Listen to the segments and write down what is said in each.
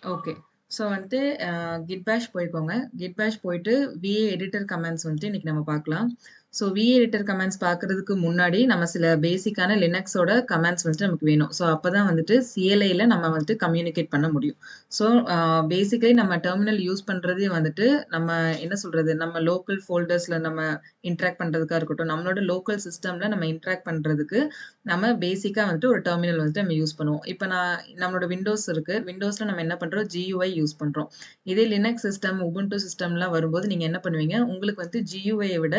Okay. So வந்துட்டு kit பேஷ் போய்க்கோங்க. கிட் பேஷ் போயிட்டு விஏ எடிட்டர் கமாண்ட்ஸ் வந்துட்டு இன்னைக்கு நம்ம பார்க்கலாம். ஸோ விஏ எடிட்டர் கமாண்ட்ஸ் பார்க்கறதுக்கு முன்னாடி நம்ம சில பேசிக்கான லினக்ஸோட கமாண்ட்ஸ் வந்துட்டு நமக்கு வேணும். ஸோ அப்பதான் வந்துட்டு சிஎல்ஐல நம்ம வந்துட்டு கம்யூனிகேட் பண்ண முடியும். ஸோ பேசிக்கலி நம்ம டெர்மினல் யூஸ் பண்றதே வந்துட்டு நம்ம என்ன சொல்றது, நம்ம லோக்கல் ஃபோல்டர்ஸ்ல நம்ம இன்டராக்ட் பண்றதுக்கா இருக்கட்டும், நம்மளோட லோக்கல் சிஸ்டம்ல நம்ம இன்டராக்ட் பண்றதுக்கு நம்ம பேசிக்கா வந்துட்டு ஒரு டெர்மினல் வந்துட்டு நம்ம யூஸ் பண்ணுவோம். இப்ப நம்மளோட விண்டோஸ் இருக்கு. விண்டோஸ்ல நம்ம என்ன பண்றோம்? GUI யூஸ் பண்றோம். இதே லினக்ஸ் சிஸ்டம், உபுண்டு சிஸ்டம்லாம் வரும்போது நீங்க என்ன பண்ணுவீங்க? உங்களுக்கு வந்து GUI-ய விட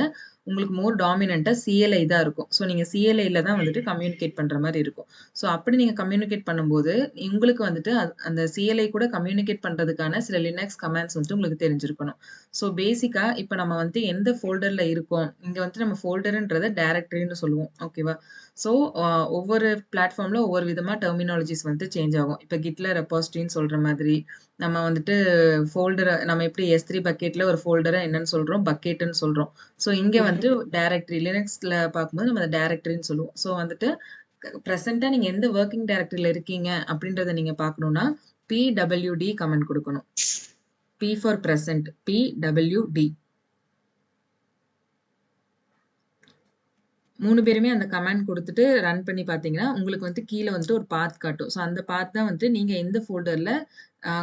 உங்களுக்கு மோர் டாமினன்ட்டா CLI தான் இருக்கும். ஸோ நீங்க CLI-ல தான் வந்துட்டு கம்யூனிகேட் பண்ற மாரி இருக்கும். ஸோ அப்படி நீங்க கம்யூனிகேட் பண்ணும்போது, உங்களுக்கு வந்துட்டு அந்த CLI கூட கம்யூனிகேட் பண்றதுக்கான சில லினக்ஸ் கமாண்ட்ஸ் வந்துட்டு உங்களுக்கு தெரிஞ்சிருக்கணும். ஸோ பேசிக்கா இப்ப நம்ம வந்து எந்த ஃபோல்டர்ல இருக்கோம்? இங்க வந்துட்டு நம்ம ஃபோல்டர்ன்றத டைரக்டரின்னு சொல்லுவோம். ஓகேவா? ஸோ ஒவ்வொரு பிளாட்ஃபார்ம்ல ஒவ்வொரு விதமா டெர்மினாலஜிஸ் வந்து சேஞ்ச் ஆகும். இப்ப கிட்ல ரெபாசிட்டரின்னு சொல்ற மாதிரி, நம்ம வந்துட்டு நம்ம எப்படி S3 பக்கெட்ல ஒரு ஃபோல்டர என்னன்னு சொல்றோம்? பக்கெட்டுன்னு சொல்றோம். ஸோ இங்க வந்து டைரக்டரி லினக்ஸ்ல பார்க்கும்போது நம்ம அத டைரக்டரின்னு சொல்லுவோம். ஸோ வந்துட்டு பிரசன்ட்டா நீங்க எந்த வொர்க்கிங் டைரக்டரில இருக்கீங்க அப்படின்றத நீங்க பார்க்கணும்னா, PWD கமாண்ட் குடுக்கணும். P for present. PWD. 3 பேருமே அந்த கமாண்ட் குடுத்துட்டு ரன் பண்ணி பார்த்தீங்கன்னா, உங்களுக்கு வந்து கீழ வந்துட்டு ஒரு பாத் காட்டும். ஸோ அந்த பாத் தான் வந்துட்டு நீங்க எந்த ஃபோல்டர்ல அ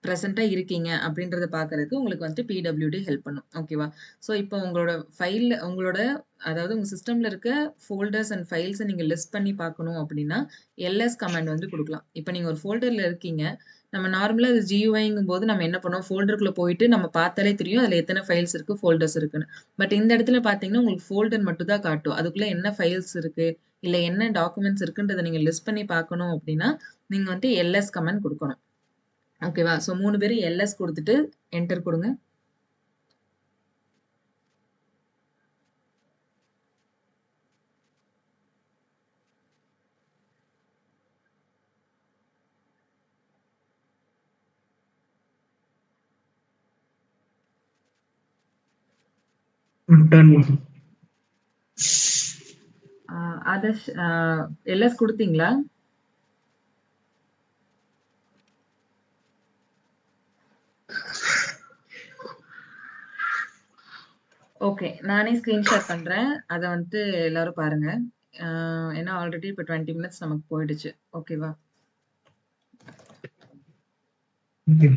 பிரசன்ட்டா இருக்கீங்க அப்படின்றத பார்க்கறதுக்கு உங்களுக்கு வந்துட்டு PWD ஹெல்ப் பண்ணும். ஓகேவா? ஸோ இப்போ உங்களோட அதாவது உங்க சிஸ்டம்ல இருக்க ஃபோல்டர்ஸ் அண்ட் ஃபைல்ஸ நீங்க லிஸ்ட் பண்ணி பார்க்கணும் அப்படின்னா, எல்எஸ் கமாண்ட் வந்து குடுக்கலாம். இப்ப நீங்க ஒரு ஃபோல்டர்ல இருக்கீங்க. நம்ம நார்மலா அது GUIங்கும்போது நம்ம என்ன பண்ணுவோம், ஃபோல்டருக்குள்ள போயிட்டு நம்ம பார்த்தாலே தெரியும் அதுல எத்தன ஃபைல்ஸ் இருக்கு, ஃபோல்டர்ஸ் இருக்குன்னு. பட் இந்த இடத்துல பார்த்தீங்கன்னா, உங்களுக்கு ஃபோல்டர் மட்டும் தான் காட்டும். அதுக்குள்ள என்ன ஃபைல்ஸ் இருக்கு, இல்ல என்ன டாக்குமெண்ட்ஸ் இருக்குன்றத நீங்க லிஸ்ட் பண்ணி பார்க்கணும் அப்படின்னா, நீங்க வந்துட்டு எல்எஸ் கமாண்ட் குடுக்கணும். ஓகேவா? ஸோ 3 பேரும் எல்எஸ் குடுத்துட்டு என்டர் குடுங்க. Done. ஆதர்ஷ் எல்எஸ் குடுத்தீங்களா? ஓகே. நானே ஸ்கிரீன் ஷேர் பண்றேன். அத வந்துட்டு எல்லாரும் பாருங்க. அ ஏன்னா ஆல்ரெடி இப்ப 20 மினிட்ஸ் நமக்கு போயிடுச்சு. ஓகேவா? Okay.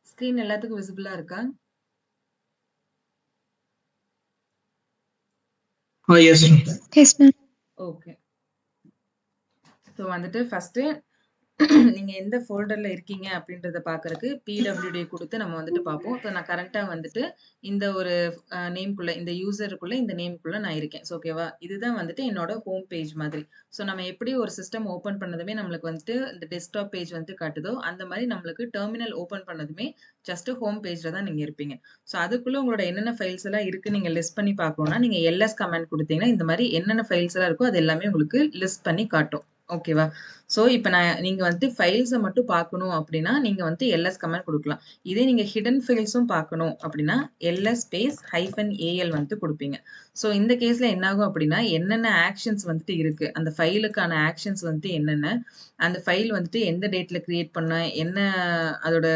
ஸ்கிரீன் எல்லாத்துக்கும் விசிபிளா இருக்கா? Yes, sir. Yes, ma'am. Okay. So வந்துட்டு ஃபர்ஸ்ட்டு நீங்க எந்த ஃபோல்டர்ல இருக்கீங்க அப்படின்றத பார்க்கறக்கு PWD குடுத்து நம்ம வந்துட்டு பார்ப்போம். இப்ப நான் கரண்ட்டா வந்துட்டு இந்த ஒரு நேம்க்குள்ள இந்த யூசருக்குள்ள இந்த நேம்க்குள்ள நான் இருக்கேன். ஸோ ஓகேவா? இதுதான் வந்துட்டு என்னோட ஹோம் பேஜ் மாதிரி. ஸோ நம்ம எப்படி ஒரு சிஸ்டம் ஓப்பன் பண்ணதுமே நம்மளுக்கு வந்துட்டு இந்த டெஸ்க்டாப் பேஜ் வந்து காட்டுதோ, அந்த மாரி நம்மளுக்கு டெர்மினல் ஓப்பன் பண்ணதுமே ஜஸ்ட் ஹோம் பேஜ்ல தான் நீங்க இருப்பீங்க. ஸோ அதுக்குள்ள உங்களோட என்னென்ன ஃபைல்ஸ் எல்லாம் இருக்கு நீங்க லிஸ்ட் பண்ணி பார்க்கணும்னா, நீங்க எல்எஸ் கமாண்ட் குடுத்தீங்கன்னா, இந்த மாரி என்னென்ன ஃபைல்ஸ் எல்லாம் இருக்கோ அது எல்லாமே உங்களுக்கு லிஸ்ட் பண்ணி காட்டும். ஓகேவா? ஸோ இப்ப நீங்க வந்துட்டு ஃபைல்ஸ மட்டும் பார்க்கணும் அப்படின்னா, நீங்க வந்துட்டு எல்எஸ் கமாண்ட் குடுக்கலாம். இதே நீங்க ஹிடன் ஃபைல்ஸும் பார்க்கணும் அப்படின்னா, எல்எஸ் ஸ்பேஸ் -AL வந்துட்டு குடுப்பீங்க. ஸோ இந்த கேஸ்ல என்ன ஆகும் அப்படின்னா, என்னென்ன ஆக்ஷன்ஸ் வந்துட்டு இருக்கு, அந்த ஃபைலுக்கான ஆக்ஷன்ஸ் வந்துட்டு என்னென்ன, அந்த ஃபைல் வந்துட்டு எந்த டேட்ல கிரியேட் பண்ணேன், என்ன அதோட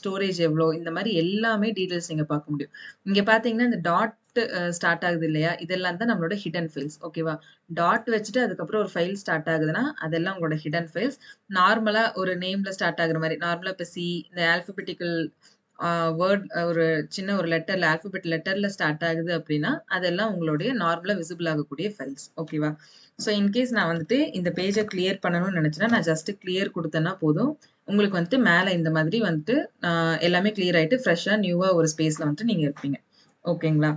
ஸ்டோரேஜ் எவ்வளோ, இந்த மாரி எல்லாமே டீட்டெயில்ஸ் நீங்க பார்க்க முடியும். இங்க பார்த்தீங்கன்னா, இந்த டாட் ஸ்டார்ட் ஆகுது இல்லையா? இதெல்லாம் தான் நம்மளோட ஹிடன் ஃபைல்ஸ். ஓகேவா? டாட் வச்சுட்டு அதுக்கப்புறம் ஒரு ஃபைல் ஸ்டார்ட் ஆகுதுன்னா, அதெல்லாம் உங்களோட ஹிடன் ஃபைல்ஸ். நார்மலா ஒரு நேம்ல ஸ்டார்ட் ஆகுற மாரி, நார்மலா இப்ப இந்த ஆல்ஃபபெட்டிக்கல் வேர்ட் ஒரு சின்ன ஒரு லெட்டர்ல ஆல்ஃபபெட் லெட்டர்ல ஸ்டார்ட் ஆகுது அப்படின்னா, அதெல்லாம் உங்களுடைய நார்மலா விசிபிள் ஆகக்கூடிய ஃபைல்ஸ். ஓகேவா? ஸோ இன்கேஸ் நான் வந்துட்டு இந்த பேஜ கிளியர் பண்ணணும்னு நெனச்சேன்னா, நான் ஜஸ்ட் கிளியர் குடுத்தேன்னா போதும். உங்களுக்கு வந்துட்டு மேல இந்த மாதிரி வந்துட்டு எல்லாமே கிளியர் ஆயிட்டு ஃப்ரெஷ்ஷா நியூவா ஒரு ஸ்பேஸ்ல வந்துட்டு நீங்க இருப்பீங்க. ஓகேங்களா?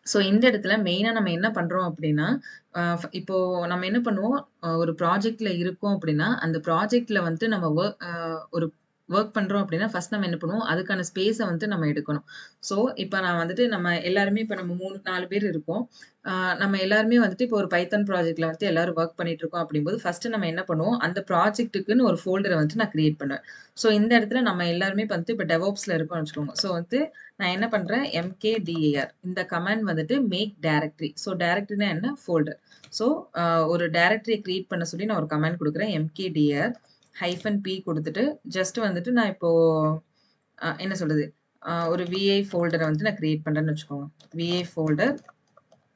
ஸோ இந்த இடத்துல மெயினா நம்ம என்ன பண்றோம் அப்படின்னா, இப்போ நம்ம என்ன பண்ணுவோம், ஒரு ப்ராஜெக்ட்ல இருக்கோம் அப்படின்னா, அந்த ப்ராஜெக்ட்ல வந்துட்டு நம்ம ஒரு வொர்க் பண்றோம் அப்படின்னா, ஃபர்ஸ்ட் நம்ம என்ன பண்ணுவோம், அதுக்கான ஸ்பேஸ வந்து நம்ம எடுக்கணும். ஸோ, இப்ப நான் வந்துட்டு நம்ம எல்லாருமே இப்ப நம்ம 3, 4 பேர் இருக்கோம். ஆ நம்ம எல்லாருமே வந்துட்டு இப்போ ஒரு பைத்தான் ப்ராஜெக்ட்ல வந்து எல்லாரும் வொர்க் பண்ணிட்டு இருக்கோம் அப்படிங்கும்போது, ஃபர்ஸ்ட் நம்ம என்ன பண்ணுவோம், அந்த ப்ராஜெக்ட்டுக்குன்னு ஒரு ஃபோல்டர வந்து நான் கிரியேட் பண்ணுவேன். ஸோ, இந்த இடத்துல நம்ம எல்லாருமே வந்து இப்ப டெவாப்ஸ்ல இருக்கோம்னு வச்சுக்கோங்க. ஸோ, வந்து நான் என்ன பண்றேன், mkdir இந்த கமாண்ட் வந்துட்டு மேக் டைரக்டரி. ஸோ, டைரக்டரினா என்ன? ஃபோல்டர். ஸோ, ஒரு டைரக்டரிய கிரியேட் பண்ண சொல்லி நான் ஒரு கமாண்ட் குடுக்குறேன். mkdir -p குடுத்துட்டு, ஜஸ்ட் வந்துட்டு நான் இப்போ என்ன சொல்றது? ஒரு vi ஃபோல்டர வந்து நான் கிரியேட் பண்றேன்னு வச்சுக்கோங்க. vi ஃபோல்டர்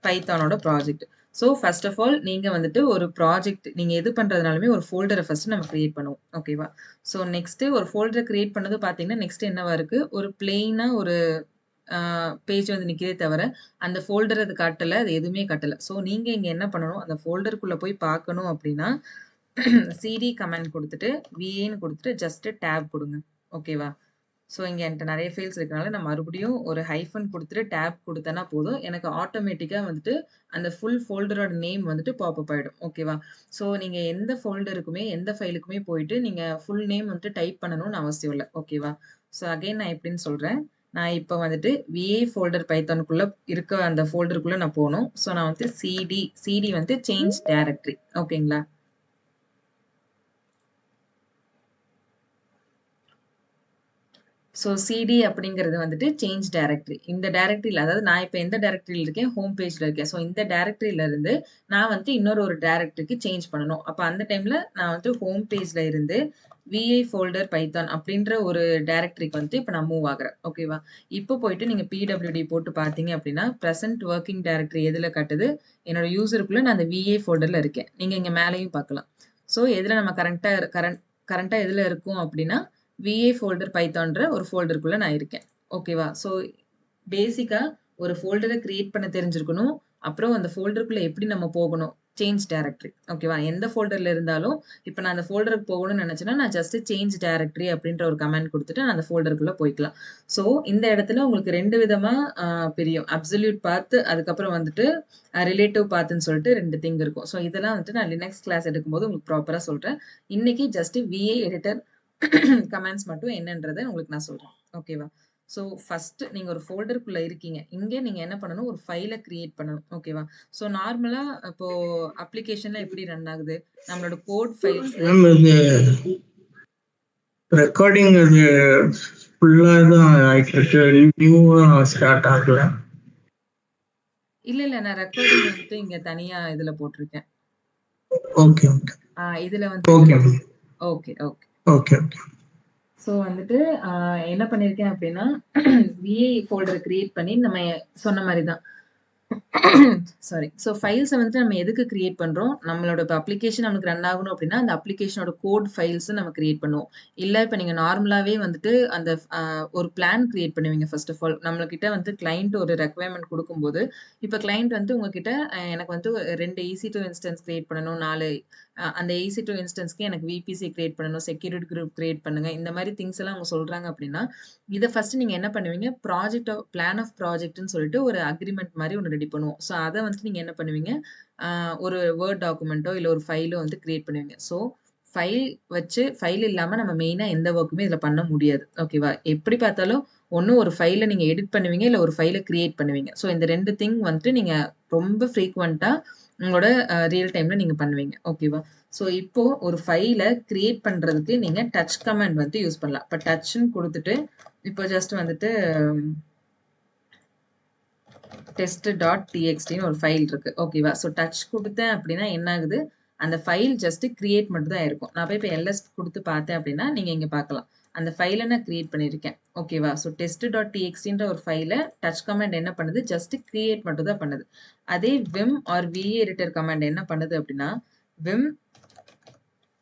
பைத்தானோட project. So, first of all நீங்க வந்துட்டு ஒரு ப்ராஜெக்ட் நீங்க எது பண்றதுனாலுமே ஒரு ஃபோல்டர ஃபர்ஸ்ட் நம்ம கிரியேட் பண்ணுவோம். ஓகேவா? ஸோ, நெக்ஸ்ட் ஒரு ஃபோல்டர கிரியேட் பண்ணது பார்த்தீங்கன்னா, நெக்ஸ்ட் என்னவா இருக்கு? ஒரு பிளெயினா ஒரு பேஜ் வந்து நிக்குதே தவிர, அந்த ஃபோல்டர் அது காட்டல. அது எதுவுமே காட்டல. ஸோ, நீங்க இங்க என்ன பண்ணணும், அந்த ஃபோல்டருக்குள்ள போய் பார்க்கணும் அப்படின்னா, சிடி கமாண்ட் குடுத்துட்டு, விஏன்னு குடுத்துட்டு ஜஸ்ட் டேப் குடுங்க. ஓகேவா? ஸோ, இங்க என்ட்ட நெறைய ஃபைல்ஸ் இருக்கனால, நான் மறுபடியும் ஒரு ஹைஃபன் குடுத்துட்டு டேப் குடுத்தேன்னா போதும். எனக்கு ஆட்டோமேட்டிக்கா வந்துட்டு அந்த ஃபுல் ஃபோல்டரோட நேம் வந்துட்டு பாப்பப் ஆயிடும். ஓகேவா? ஸோ, நீங்க எந்த ஃபோல்டருக்குமே, எந்த ஃபைலுக்குமே போயிட்டு நீங்க ஃபுல் நேம் வந்துட்டு டைப் பண்ணணும்னு அவசியம் இல்ல. ஓகேவா? ஸோ, அகைன் நான் எப்படின்னு சொல்றேன். நான் இப்ப வந்துட்டு விஏ ஃபோல்டர் பைத்தானுக்குள்ள இருக்க அந்த ஃபோல்டருக்குள்ள நான் போணும். ஸோ, நான் வந்து சிடி வந்து சேஞ்ச் டைரக்டரி. ஓகேங்களா? ஸோ சிடி அப்படிங்கிறது வந்துட்டு சேஞ்ச் டைரக்டரி. இந்த டைரக்டரியில அதாவது நான் இப்ப எந்த டைரக்டரியில இருக்கேன், ஹோம் பேஜ்ல இருக்கேன். ஸோ இந்த டைரக்டரியில இருந்து நான் வந்து இன்னொரு ஒரு டைரக்டரிக்கு சேஞ்ச் பண்ணணும். அப்ப அந்த டைம்ல நான் வந்து ஹோம் பேஜ்ல இருந்து விஐ ஃபோல்டர் பைத்தான் அப்படின்ற ஒரு டைரக்டரிக்கு வந்து இப்ப நான் மூவ் ஆகுறேன். ஓகேவா? இப்போ போயிட்டு நீங்க பிடபிள்யூடி போட்டு பார்த்தீங்க அப்படின்னா, பிரசன்ட் வொர்க்கிங் டைரக்டரி எதுல காட்டுது? என்னோட யூசருக்குள்ள நான் அந்த விஐ ஃபோல்டர்ல இருக்கேன். நீங்க இங்க மேலயும் பார்க்கலாம். ஸோ எதுல நம்ம கரண்ட்டா எதுல இருக்கோம் அப்படின்னா, விஏ ஃபோல்டர் பைத்தான்ற ஒரு ஃபோல்டருக்குள்ள நான் இருக்கேன். ஓகேவா? ஸோ பேசிக்கா ஒரு ஃபோல்டர கிரியேட் பண்ண தெரிஞ்சிருக்கணும். அப்புறம் அந்த ஃபோல்டருக்குள்ள எப்படி நம்ம போகணும்? Change directory. ஓகேவா? எந்த ஃபோல்டர்ல இருந்தாலும், இப்ப நான் அந்த ஃபோல்டருக்கு போகணும்னு நெனச்சேன்னா, நான் ஜஸ்ட் சேஞ்ச் டைரக்டரி அப்படின்ற ஒரு கமாண்ட் குடுத்துட்டு, நான் அந்த ஃபோல்டருக்குள்ள போய்க்கலாம். ஸோ, இந்த இடத்துல உங்களுக்கு 2 விதமா பிரியும். அப்சல்யூட் பாத், அதுக்கப்புறம் வந்துட்டு ரிலேட்டிவ் பாத்ன்னு சொல்லிட்டு 2 திங் இருக்கும். ஸோ, இதெல்லாம் வந்துட்டு நான் லினக்ஸ் கிளாஸ் எடுக்கும்போது உங்களுக்கு ப்ராப்பரா சொல்றேன். இன்னைக்கு ஜஸ்ட் விஏ எடிட்டர் கமாண்ட்ஸ் மட்டும் என்னன்றத உங்களுக்கு நான் சொல்றேன். ஓகேவா? ஸோ ஃபர்ஸ்ட் நீங்க ஒரு ஃபோல்டருக்குள்ள இருக்கீங்க. இங்க நீங்க என்ன பண்ணணும்? ஒரு ஃபைல கிரியேட் பண்ணணும். ஓகேவா? ஸோ நார்மலா இப்போ அப்ளிகேஷன்ல எப்படி ரன் ஆகுது? நம்மளோட கோட் ஃபைல்ஸ் மேம் இது ரெக்கார்டிங் அது ஃபுல்லா தான் ஆயிட்டு இருக்கு. நியூவா ஸ்டார்ட் ஆகல. இல்ல. நான் ரெக்கார்டிங் வந்துட்டு இங்க தனியா இதுல போட்டிருக்கேன். ஓகே ஓகே இதுல வந்து okay okay. Okay okay so வந்துட்டு என்ன பண்ணியிருக்கேன் அப்படின்னா, விஏ ஃபோல்டர் கிரியேட் பண்ணி நம்ம சொன்ன மாரி தான். சாரி. ஸோ ஃபைல்ஸ வந்துட்டு நம்ம எதுக்கு கிரியேட் பண்றோம்? நம்மளோட இப்ப அப்ளிகேஷன் நமக்கு ரன் ஆகணும் அப்படின்னா, அந்த அப்ளிகேஷனோட கோட் ஃபைல்ஸ நம்ம கிரியேட் பண்ணுவோம். இல்ல இப்ப நீங்க நார்மலாவே வந்துட்டு அந்த ஒரு பிளான் கிரியேட் பண்ணுவீங்க ஃபர்ஸ்ட் ஆஃப் ஆல். நம்மகிட்ட வந்து கிளையன்ட் ஒரு ரெக்வயர்மென்ட் குடுக்கும்போது, இப்ப கிளையன்ட் வந்து உங்ககிட்ட எனக்கு வந்து 2 EC2 இன்ஸ்டன்ஸ் கிரியேட் பண்ணணும். 4 அந்த EC2 இன்ஸ்டன்ஸ்க்கு எனக்கு VPC கிரியேட் பண்ணணும். செக்யூரிட்டி குரூப் கிரியேட் பண்ணுங்க. இந்த மாரி திங்ஸ் எல்லாம் அவங்க சொல்றாங்க அப்படின்னா, இத ஃபர்ஸ்ட் நீங்க என்ன பண்ணுவீங்க? பிளான் ஆஃப் ப்ராஜெக்ட்ன்னு சொல்லிட்டு ஒரு அக்ரீமெண்ட் மாரி ஒண்ணு ரெடி பண்ணுவோம். ஸோ அத வந்துட்டு நீங்க என்ன பண்ணுவீங்க? ஆ ஒரு வேர்ட் டாக்குமெண்ட்டோ இல்ல ஒரு ஃபைலோ வந்து கிரியேட் பண்ணுவீங்க. ஸோ ஃபைல் இல்லாம நம்ம மெயினா எந்த வொர்க்குமே இதுல பண்ண முடியாது. ஓகேவா? எப்படி பார்த்தாலும் ஒண்ணு ஒரு ஃபைல நீங்க எடிட் பண்ணுவீங்க, இல்ல ஒரு ஃபைல கிரியேட் பண்ணுவீங்க. ஸோ இந்த 2 திங் வந்துட்டு நீங்க ரொம்ப ஃப்ரீக்வென்ட்டா உங்களோட ரியல் டைம்ல நீங்க பண்ணுவீங்க. ஓகேவா? ஸோ இப்போ ஒரு ஃபைல கிரியேட் பண்றதுக்கு நீங்க டச் கமாண்ட் வந்து யூஸ் பண்ணலாம். இப்ப டச்ன்னு குடுத்துட்டு, இப்போ ஜஸ்ட் வந்துட்டு test.txtன்னு ஒரு ஃபைல் இருக்கு. ஓகேவா? ஸோ டச் குடுத்தேன் அப்படின்னா என்ன ஆகுது? அந்த ஃபைல் ஜஸ்ட் கிரியேட் மட்டும் தான் இருக்கும். நான் போய் இப்ப எல்எஸ் குடுத்து பார்த்தேன் அப்படின்னா, நீங்க இங்க பார்க்கலாம். அந்த ஃபைல நான் கிரியேட் பண்ணியிருக்கேன். ஓகேவா? ஸோ test.txtன்ற ஒரு ஃபைல டச் கமாண்ட் என்ன பண்ணுது? ஜஸ்ட் கிரியேட் மட்டும் தான் பண்ணுது. அதே vim or vi editor command என்ன பண்ணுது அப்படின்னா, vim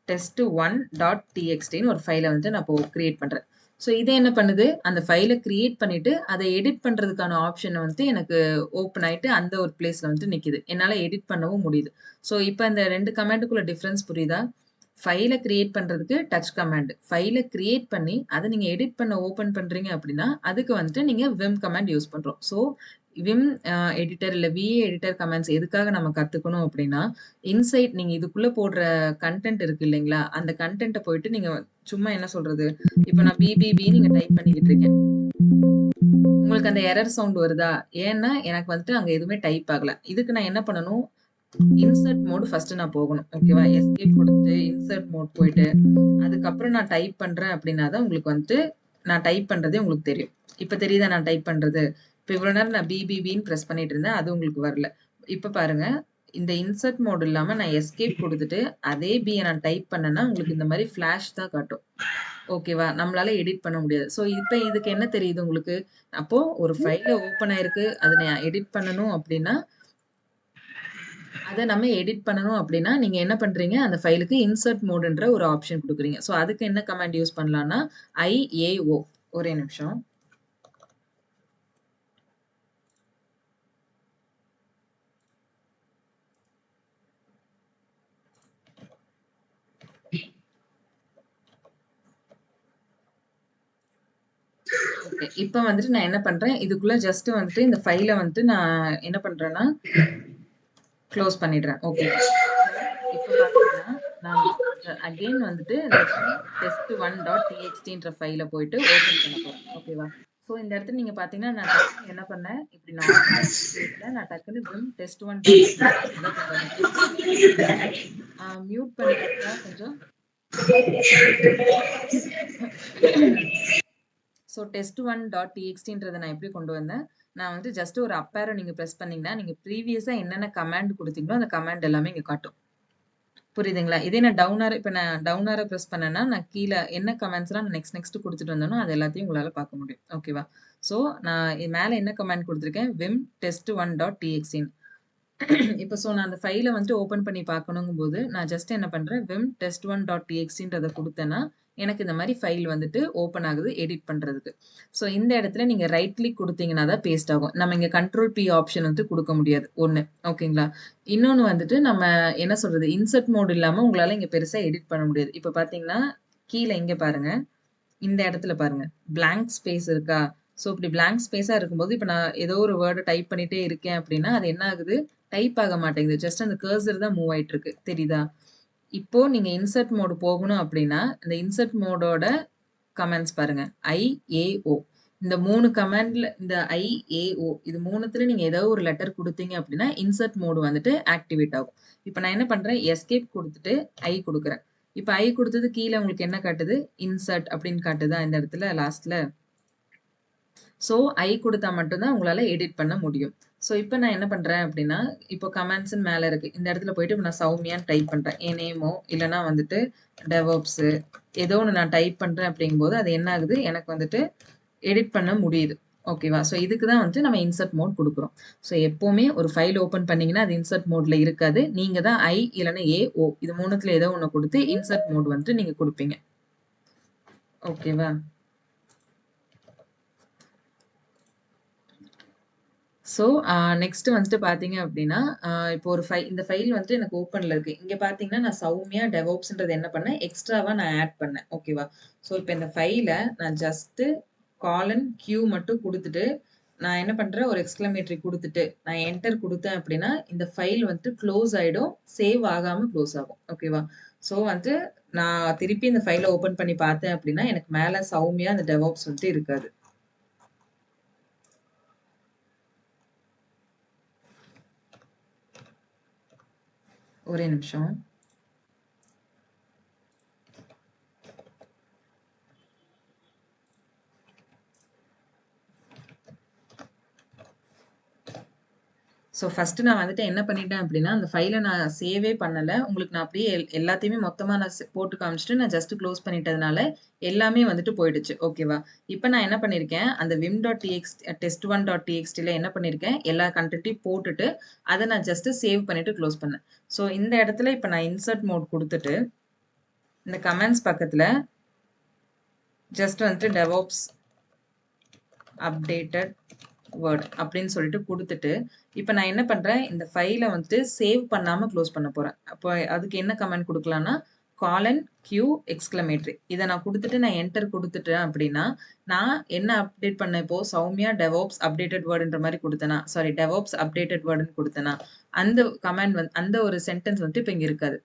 test1.txtன்னு ஒரு ஃபைல வந்து நான் இப்போ கிரியேட் பண்றேன். ஸோ இது என்ன பண்ணுது? அந்த ஃபைல கிரியேட் பண்ணிட்டு, அத எடிட் பண்றதுக்கான ஆப்ஷன் வந்து எனக்கு ஓப்பன் ஆயிட்டு அந்த ஒரு பிளேஸ்ல வந்து நிக்குது. என்னால எடிட் பண்ணவும் முடியுது. ஸோ இப்ப இந்த 2 கமாண்டுக்குள்ள டிஃபரன்ஸ் புரியுதா? ஃபைல கிரியேட் பண்றதுக்கு டச் கமாண்ட். ஃபைல கிரியேட் பண்ணி அத நீங்க எடிட் பண்ண ஓப்பன் பண்றீங்க அப்படின்னா, அதுக்கு வந்துட்டு நீங்க விம் கமாண்ட் யூஸ் பண்றோம். ஸோ விம் எடிட்டர் இல்ல விஏ எடிட்டர் கமாண்ட்ஸ் எதுக்காக நம்ம கத்துக்கணும் அப்படின்னா, இன்சைட் நீங்க இதுக்குள்ள போடுற கன்டென்ட் இருக்கு இல்லைங்களா? அந்த கன்டென்ட்ட போயிட்டு நீங்க சும்மா என்ன சொல்றது? இப்ப நான் பிபிபி நீங்க டைப் பண்ணிக்கிட்டு இருக்கேன். உங்களுக்கு அந்த எரர் சவுண்ட் வருதா? ஏன்னா, எனக்கு வந்துட்டு அங்க எதுவுமே டைப் ஆகல. இதுக்கு நான் என்ன பண்ணணும்? இன்சர்ட் மோட் ஃபர்ஸ்ட் நான் போகணும். ஓகேவா? எஸ்கேப் குடுத்துட்டு இன்சர்ட் மோட் போயிட்டு, அதுக்கப்புறம் நான் டைப் பண்றேன் அப்படின்னா தான் உங்களுக்கு வந்துட்டு நான் டைப் பண்றதே உங்களுக்கு தெரியும். இப்ப தெரியுதா நான் டைப் பண்றது? இப்ப இவ்வளவு நேரம் நான் பிபிபின்னு பிரஸ் பண்ணிட்டு இருந்தேன். அது உங்களுக்கு வரல. இப்ப பாருங்க. இந்த இன்சர்ட் மோட் இல்லாம நான் எஸ்கேப் குடுத்துட்டு அதே பிய நான் டைப் பண்ணேன்னா உங்களுக்கு இந்த மாதிரி ஃபிளாஷ் தான் காட்டும். ஓகேவா? நம்மளால எடிட் பண்ண முடியாது. ஸோ இப்ப இதுக்கு என்ன தெரியுது உங்களுக்கு? அப்போ ஒரு ஃபைல்ல ஓப்பன் ஆயிருக்கு. அத நான் எடிட் பண்ணணும் அப்படின்னா அத நம்ம எடிட் பண்ணணும் அப்படின்னா, நீங்க என்ன பண்றீங்க, அந்த ஃபைலுக்கு இன்சர்ட் மோடுன்ற ஒரு ஆப்ஷன் குடுக்குறீங்க. ஸோ அதுக்கு என்ன கமாண்ட் யூஸ் பண்ணலாம்னா, IAO. ஒரே நிமிஷம். ஓகே. இப்ப வந்துட்டு நான் என்ன பண்றேன், இதுக்குள்ள ஜஸ்ட் வந்துட்டு இந்த ஃபைல வந்துட்டு நான் என்ன பண்றேன்னா, க்ளோஸ் பண்ணிடுறேன். ஓகே. இப்ப பார்த்தீங்கன்னா, நான் அகைன் வந்துட்டு இந்த test1.txtன்ற ஃபைல போயிட்டு ஓப்பன் பண்ண போறேன். ஓகேவா? ஸோ இந்த இடத்துல நீங்க பார்த்தீங்கன்னா, நான் டக்குனு என்ன பண்ணேன், இப்படி நார்மலா ஸ்பேஸ்ல நான் டக்குனு vim test1.txt உள்ள கொண்டு வந்துட்டேன். மியூட் பண்ணிக்கிறீங்களா கொஞ்சம்? ஸோ test1.txtன்றத நான் எப்படி கொண்டு வந்தேன், நான் வந்து ஜஸ்ட் ஒரு அப் ஏரோ நீங்க பிரஸ் பண்ணீங்கன்னா, நீங்க ப்ரீவியஸா என்னென்ன கமாண்ட் குடுத்தீங்களோ, அந்த கமாண்ட் எல்லாமே இங்க காட்டும். புரியுதுங்களா? இதே நான் டவுன் ஆரோ இப்ப நான் டவுன் ஆரோ பிரஸ் பண்ணேன்னா, நான் கீழ என்ன கமாண்ட்ஸ்லாம் நான் நெக்ஸ்ட் குடுத்துட்டு வந்தேனோ, அது எல்லாத்தையும் உங்களால பார்க்க முடியும். ஓகேவா? ஸோ நான் மேல என்ன கமாண்ட் குடுத்துருக்கேன், vim test1.txtன்னு. இப்ப நான் அந்த ஃபைல வந்துட்டு ஓப்பன் பண்ணி பார்க்கணுங்கும்போது, நான் ஜஸ்ட் என்ன பண்றேன், vim test1.txtன்றத குடுத்தேன்னா, எனக்கு இந்த மாரி ஃபைல் வந்துட்டு ஓப்பன் ஆகுது எடிட் பண்றதுக்கு. ஸோ இந்த இடத்துல நீங்க ரைட் கிளிக் குடுத்தீங்கன்னா தான் பேஸ்ட் ஆகும். நம்ம இங்க கண்ட்ரோல் P ஆப்ஷன் வந்து குடுக்க முடியாது. 1 ஓகேங்களா? இன்னொன்னு வந்துட்டு நம்ம என்ன சொல்றது, இன்சர்ட் மோட் இல்லாம உங்களால இங்க பெருசா எடிட் பண்ண முடியாது. இப்ப பார்த்தீங்கன்னா, கீழ இங்க பாருங்க. இந்த இடத்துல பாருங்க. பிளாங்க் ஸ்பேஸ் இருக்கா? ஸோ இப்படி பிளாங்க் ஸ்பேஸா இருக்கும்போது, இப்ப நான் ஏதோ ஒரு வேர்ட டைப் பண்ணிட்டே இருக்கேன் அப்படின்னா, அது என்ன ஆகுது? டைப் ஆக மாட்டேங்குது. ஜஸ்ட் அந்த கர்சர் தான் மூவ் ஆயிட்டு இருக்கு. தெரியுதா? இப்போ நீங்க இன்சர்ட் மோட் போகணும் அப்படின்னா, இந்த இன்சர்ட் மோடோட கமாண்ட்ஸ் பாருங்க. IAO. இந்த 3 கமாண்ட்ல இந்த IAO இது 3த்துல நீங்க ஏதோ ஒரு லெட்டர் குடுத்தீங்க அப்படின்னா, இன்சர்ட் மோட் வந்துட்டு ஆக்டிவேட் ஆகும். இப்ப நான் என்ன பண்றேன், எஸ்கேப் குடுத்துட்டு I குடுக்குறேன். இப்ப I குடுத்தது கீழ உங்களுக்கு என்ன காட்டுது? இன்சர்ட் அப்படின்னு காட்டுதா இந்த இடத்துல லாஸ்ட்ல? ஸோ I குடுத்தா மட்டும் தான் உங்களால எடிட் பண்ண முடியும். ஸோ இப்ப நான் என்ன பண்றேன் அப்படின்னா, இப்போ கமாண்ட்ஸ்ன்னு மேல இருக்கு. இந்த இடத்துல போயிட்டு இப்ப நான் சௌமியான்னு டைப் பண்றேன். என் நேமோ இல்லன்னா வந்துட்டு டெவாப்ஸ் ஏதோ ஒண்ணு நான் டைப் பண்றேன் அப்படிங்கும்போது, அது என்ன ஆகுது? எனக்கு வந்துட்டு எடிட் பண்ண முடியுது. ஓகேவா? ஸோ இதுக்கு தான் வந்துட்டு நம்ம இன்சர்ட் மோட் குடுக்குறோம். ஸோ எப்பவுமே ஒரு ஃபைல் ஓப்பன் பண்ணீங்கன்னா, அது இன்சர்ட் மோட்ல இருக்காது. நீங்க தான் I இல்லன்னா AO இது 3த்துல ஏதோ ஒண்ணு குடுத்து இன்சர்ட் மோட் வந்துட்டு நீங்க குடுப்பீங்க. ஓகேவா? ஸோ, நெக்ஸ்ட் வந்துட்டு பார்த்தீங்க அப்டின்னா, இப்போ ஒரு இந்த ஃபைல் வந்துட்டு எனக்கு ஓப்பன்ல இருக்கு. இங்க பார்த்தீங்கன்னா, நான் சௌமியா டெவாப்ஸ்ன்றது என்ன பண்ணேன், எக்ஸ்ட்ராவா நான் ஆட் பண்ணேன். ஓகேவா? ஸோ, இப்ப இந்த ஃபைல நான் ஜஸ்ட் Q மட்டும் குடுத்துட்டு, நான் என்ன பண்றேன், ஒரு எக்ஸ்க்ளமேட்டரி குடுத்துட்டு, நான் என்டர் குடுத்தேன் அப்டின்னா, இந்த ஃபைல் வந்துட்டு க்ளோஸ் ஆயிடும். சேவ் ஆகாம க்ளோஸ் ஆகும். ஓகேவா? ஸோ, வந்துட்டு நான் திருப்பி இந்த ஃபைல ஓப்பன் பண்ணி பார்த்தேன் அப்டின்னா, எனக்கு மேல சௌமியா அந்த டெவாப்ஸ் வந்துட்டு இருக்காது. ஒரே நிமிஷம். ஸோ ஃபர்ஸ்ட் நான் வந்துட்டு என்ன பண்ணிட்டேன் அப்படின்னா, அந்த ஃபைல நான் சேவே பண்ணல. உங்களுக்கு நான் அப்படியே எல்லாத்தையுமே மொத்தமா நான் போட்டு காமிச்சுட்டு நான் ஜஸ்ட் க்ளோஸ் பண்ணிட்டதுனால, எல்லாமே வந்துட்டு போயிடுச்சு. ஓகேவா? இப்ப நான் என்ன பண்ணியிருக்கேன், அந்த vim.txt test1.txtல என்ன பண்ணியிருக்கேன், எல்லா கன்டென்ட்டையும் போட்டுட்டு, அத நான் ஜஸ்ட் சேவ் பண்ணிட்டு க்ளோஸ் பண்ணேன். ஸோ இந்த இடத்துல இப்ப நான் இன்சர்ட் மோட் குடுத்துட்டு, இந்த கமாண்ட்ஸ் பக்கத்துல ஜஸ்ட் வந்துட்டு டெவாப்ஸ் அப்டேட்டட் வேர்ட் அப்படின்னு சொல்லிட்டு குடுத்துட்டு, இப்ப நான் என்ன பண்றேன், இந்த ஃபைல வந்துட்டு சேவ் பண்ணாம க்ளோஸ் பண்ண போறேன். அப்போ அதுக்கு என்ன கமாண்ட் குடுக்கலாம்னா, காலன் கியூ எக்ஸ்கிளமேட்டரி இதை நான் கொடுத்துட்டு நான் என்டர் கொடுத்துட்டேன் அப்படின்னா நான் என்ன அப்டேட் பண்ண இப்போ சௌமியா டெவோப்ஸ் அப்டேட்டட் வேர்டுன்ற மாதிரி கொடுத்தேனா சாரி டெவோப்ஸ் அப்டேட்டட் வேர்டுன்னு கொடுத்தேனா அந்த கமாண்ட் வந்து அந்த ஒரு சென்டென்ஸ் வந்துட்டு இப்போ இங்கே இருக்காது.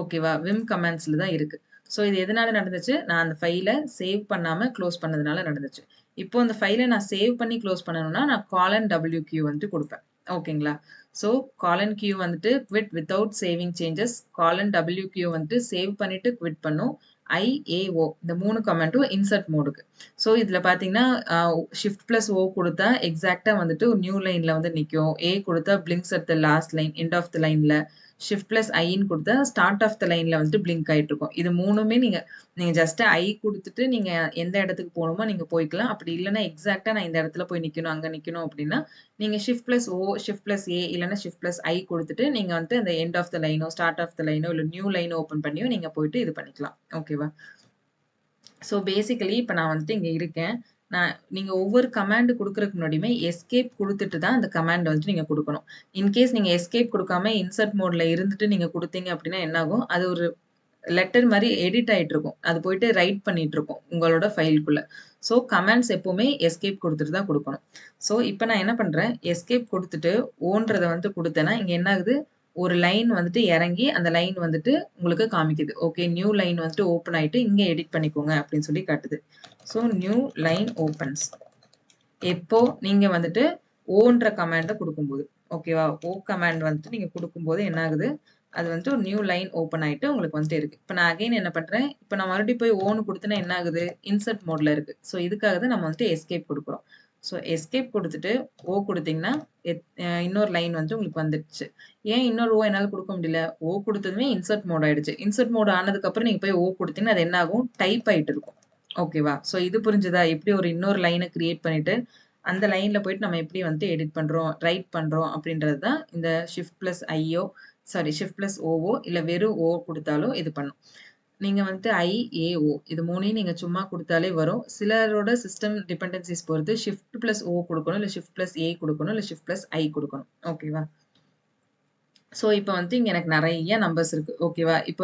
ஓகேவா? விம் கமாண்ட்ஸில் தான் இருக்கு. ஸோ இது எதனால நடந்துச்சு? நான் அந்த ஃபைலை சேவ் பண்ணாமல் க்ளோஸ் பண்ணதுனால நடந்துச்சு. இப்போ அந்த ஃபைலை நான் சேவ் பண்ணி க்ளோஸ் பண்ணணும்னா நான் காலன் WQ வந்துட்டு கொடுப்பேன். ஓகேங்களா? ஸோ காலன் கியூ வந்துட்டு குவிட் வித்தவுட் சேவிங் சேஞ்சஸ், காலன் WQ வந்துட்டு சேவ் பண்ணிட்டு குவிட் பண்ணும், IAO இந்த 3 கமெண்ட்டும் இன்சர்ட் மோடுக்கு. ஸோ இதில் பார்த்தீங்கன்னா ஷிஃப்ட் ப்ளஸ் ஓ கொடுத்தா எக்ஸாக்டாக வந்துட்டு ஒரு நியூ லைனில் வந்து நிற்கும். ஏ கொடுத்தா blinks at the last line end of the லைனில், ஷிஃப்ட் ப்ளஸ் ஐன்னு கொடுத்தா ஸ்டார்ட் ஆஃப் த லைனில் வந்துட்டு பிளிங்க் ஆகிட்டு இருக்கும். இது மூணுமே நீங்கள் ஜஸ்ட் ஐ கொடுத்துட்டு நீங்கள் எந்த இடத்துக்கு போகணுமோ நீங்கள் போய்க்கலாம். அப்படி இல்லைன்னா எக்ஸாக்டாக நான் இந்த இடத்துல போய் நிற்கணும் அங்கே நிற்கணும் அப்படின்னா நீங்கள் shift plus O shift plus A இல்லைன்னா ஷிஃப்ட் ப்ளஸ் ஐ கொடுத்துட்டு நீங்கள் வந்துட்டு அந்த எண்ட் ஆஃப் த லைனோ ஸ்டார்ட் ஆஃப் த லைனோ இல்லை நியூ லைனோ ஓப்பன் பண்ணியோ நீங்கள் போயிட்டு இது பண்ணிக்கலாம். ஓகேவா? ஸோ பேசிக்கலி இப்போ நான் வந்துட்டு இங்கே இருக்கேன். நீங்கள் ஒவ்வொரு கமாண்ட் கொடுக்கறதுக்கு முன்னாடியுமே எஸ்கேப் கொடுத்துட்டு தான் அந்த கமாண்ட் வந்துட்டு நீங்கள் கொடுக்கணும். இன்கேஸ் நீங்கள் எஸ்கேப் கொடுக்காம இன்சர்ட் மோடில் இருந்துட்டு நீங்கள் கொடுத்தீங்க அப்படின்னா என்னாகும், அது ஒரு லெட்டர் மாதிரி எடிட் ஆகிட்டு இருக்கும். அது போயிட்டு ரைட் பண்ணிட்டு இருக்கும் உங்களோட ஃபைலுக்குள்ள. ஸோ கமாண்ட்ஸ் எப்போவுமே எஸ்கேப் கொடுத்துட்டு தான் கொடுக்கணும். ஸோ இப்போ நான் என்ன பண்ணுறேன், எஸ்கேப் கொடுத்துட்டு ஓன்றதை வந்து கொடுத்தேன்னா இங்கே என்ன ஆகுது, ஒரு லைன் வந்துட்டு இறங்கி அந்த லைன் வந்துட்டு உங்களுக்கு காமிக்குது. ஓகே, நியூ லைன் வந்துட்டு ஓப்பன் ஆகிட்டு இங்கே எடிட் பண்ணிக்கோங்க அப்படின்னு சொல்லி காட்டுது. ஸோ நியூ லைன் ஓப்பன்ஸ் எப்போ நீங்கள் வந்துட்டு ஓன்ற கமாண்டை கொடுக்கும்போது. ஓகேவா? ஓ கமாண்ட் வந்துட்டு நீங்கள் கொடுக்கும்போது என்ன ஆகுது, அது வந்துட்டு ஒரு நியூ லைன் ஓப்பன் ஆகிட்டு உங்களுக்கு வந்துட்டு இருக்கு. இப்போ நான் அகைன் என்ன பண்ணுறேன், இப்போ நான் மறுபடியும் போய் ஓன்னு கொடுத்தேன்னா என்ன ஆகுது, இன்சர்ட் மோடில் இருக்குது. ஸோ இதுக்காக தான் நம்ம வந்துட்டு எஸ்கேப் கொடுக்குறோம். ஸோ எஸ்கேப் கொடுத்துட்டு ஓ கொடுத்தீங்கன்னா இன்னொரு லைன் வந்துட்டு உங்களுக்கு வந்துடுச்சு. ஏன் இன்னொரு ஓ என்னால் கொடுக்க முடியல, ஓ கொடுத்ததுமே இன்சர்ட் மோட் ஆயிடுச்சு. இன்சர்ட் மோட் ஆனதுக்கப்புறம் நீங்கள் போய் ஓ கொடுத்தீங்கன்னா அது என்ன ஆகும், டைப் ஆகிட்டு இருக்கும். ஓகேவா? ஸோ இது புரிஞ்சுதா? எப்படி ஒரு இன்னொரு லைனை கிரியேட் பண்ணிட்டு அந்த லைன்ல போயிட்டு நம்ம எப்படி வந்துட்டு எடிட் பண்றோம், ரைட் பண்றோம் அப்படின்றது தான் இந்த ஷிஃப்ட் பிளஸ் ஐயோ சாரி ஷிஃப்ட் பிளஸ் ஓவோ இல்லை வெறும் ஓ கொடுத்தாலும் இது பண்ணும். நீங்க வந்துட்டு IAO இது மூணையும் நீங்க சும்மா கொடுத்தாலே வரும். சிலரோட சிஸ்டம் டிபெண்டன்சிஸ் பொறுத்து ஷிஃப்ட் பிளஸ் ஓ கொடுக்கணும், இல்லை ஷிஃப்ட் பிளஸ் ஏ கொடுக்கணும், இல்லை ஷிஃப்ட் பிளஸ் ஐ கொடுக்கணும். ஓகேவா? ஸோ இப்போ வந்து இங்கே எனக்கு நிறைய நம்பர்ஸ் இருக்கு. ஓகேவா? இப்போ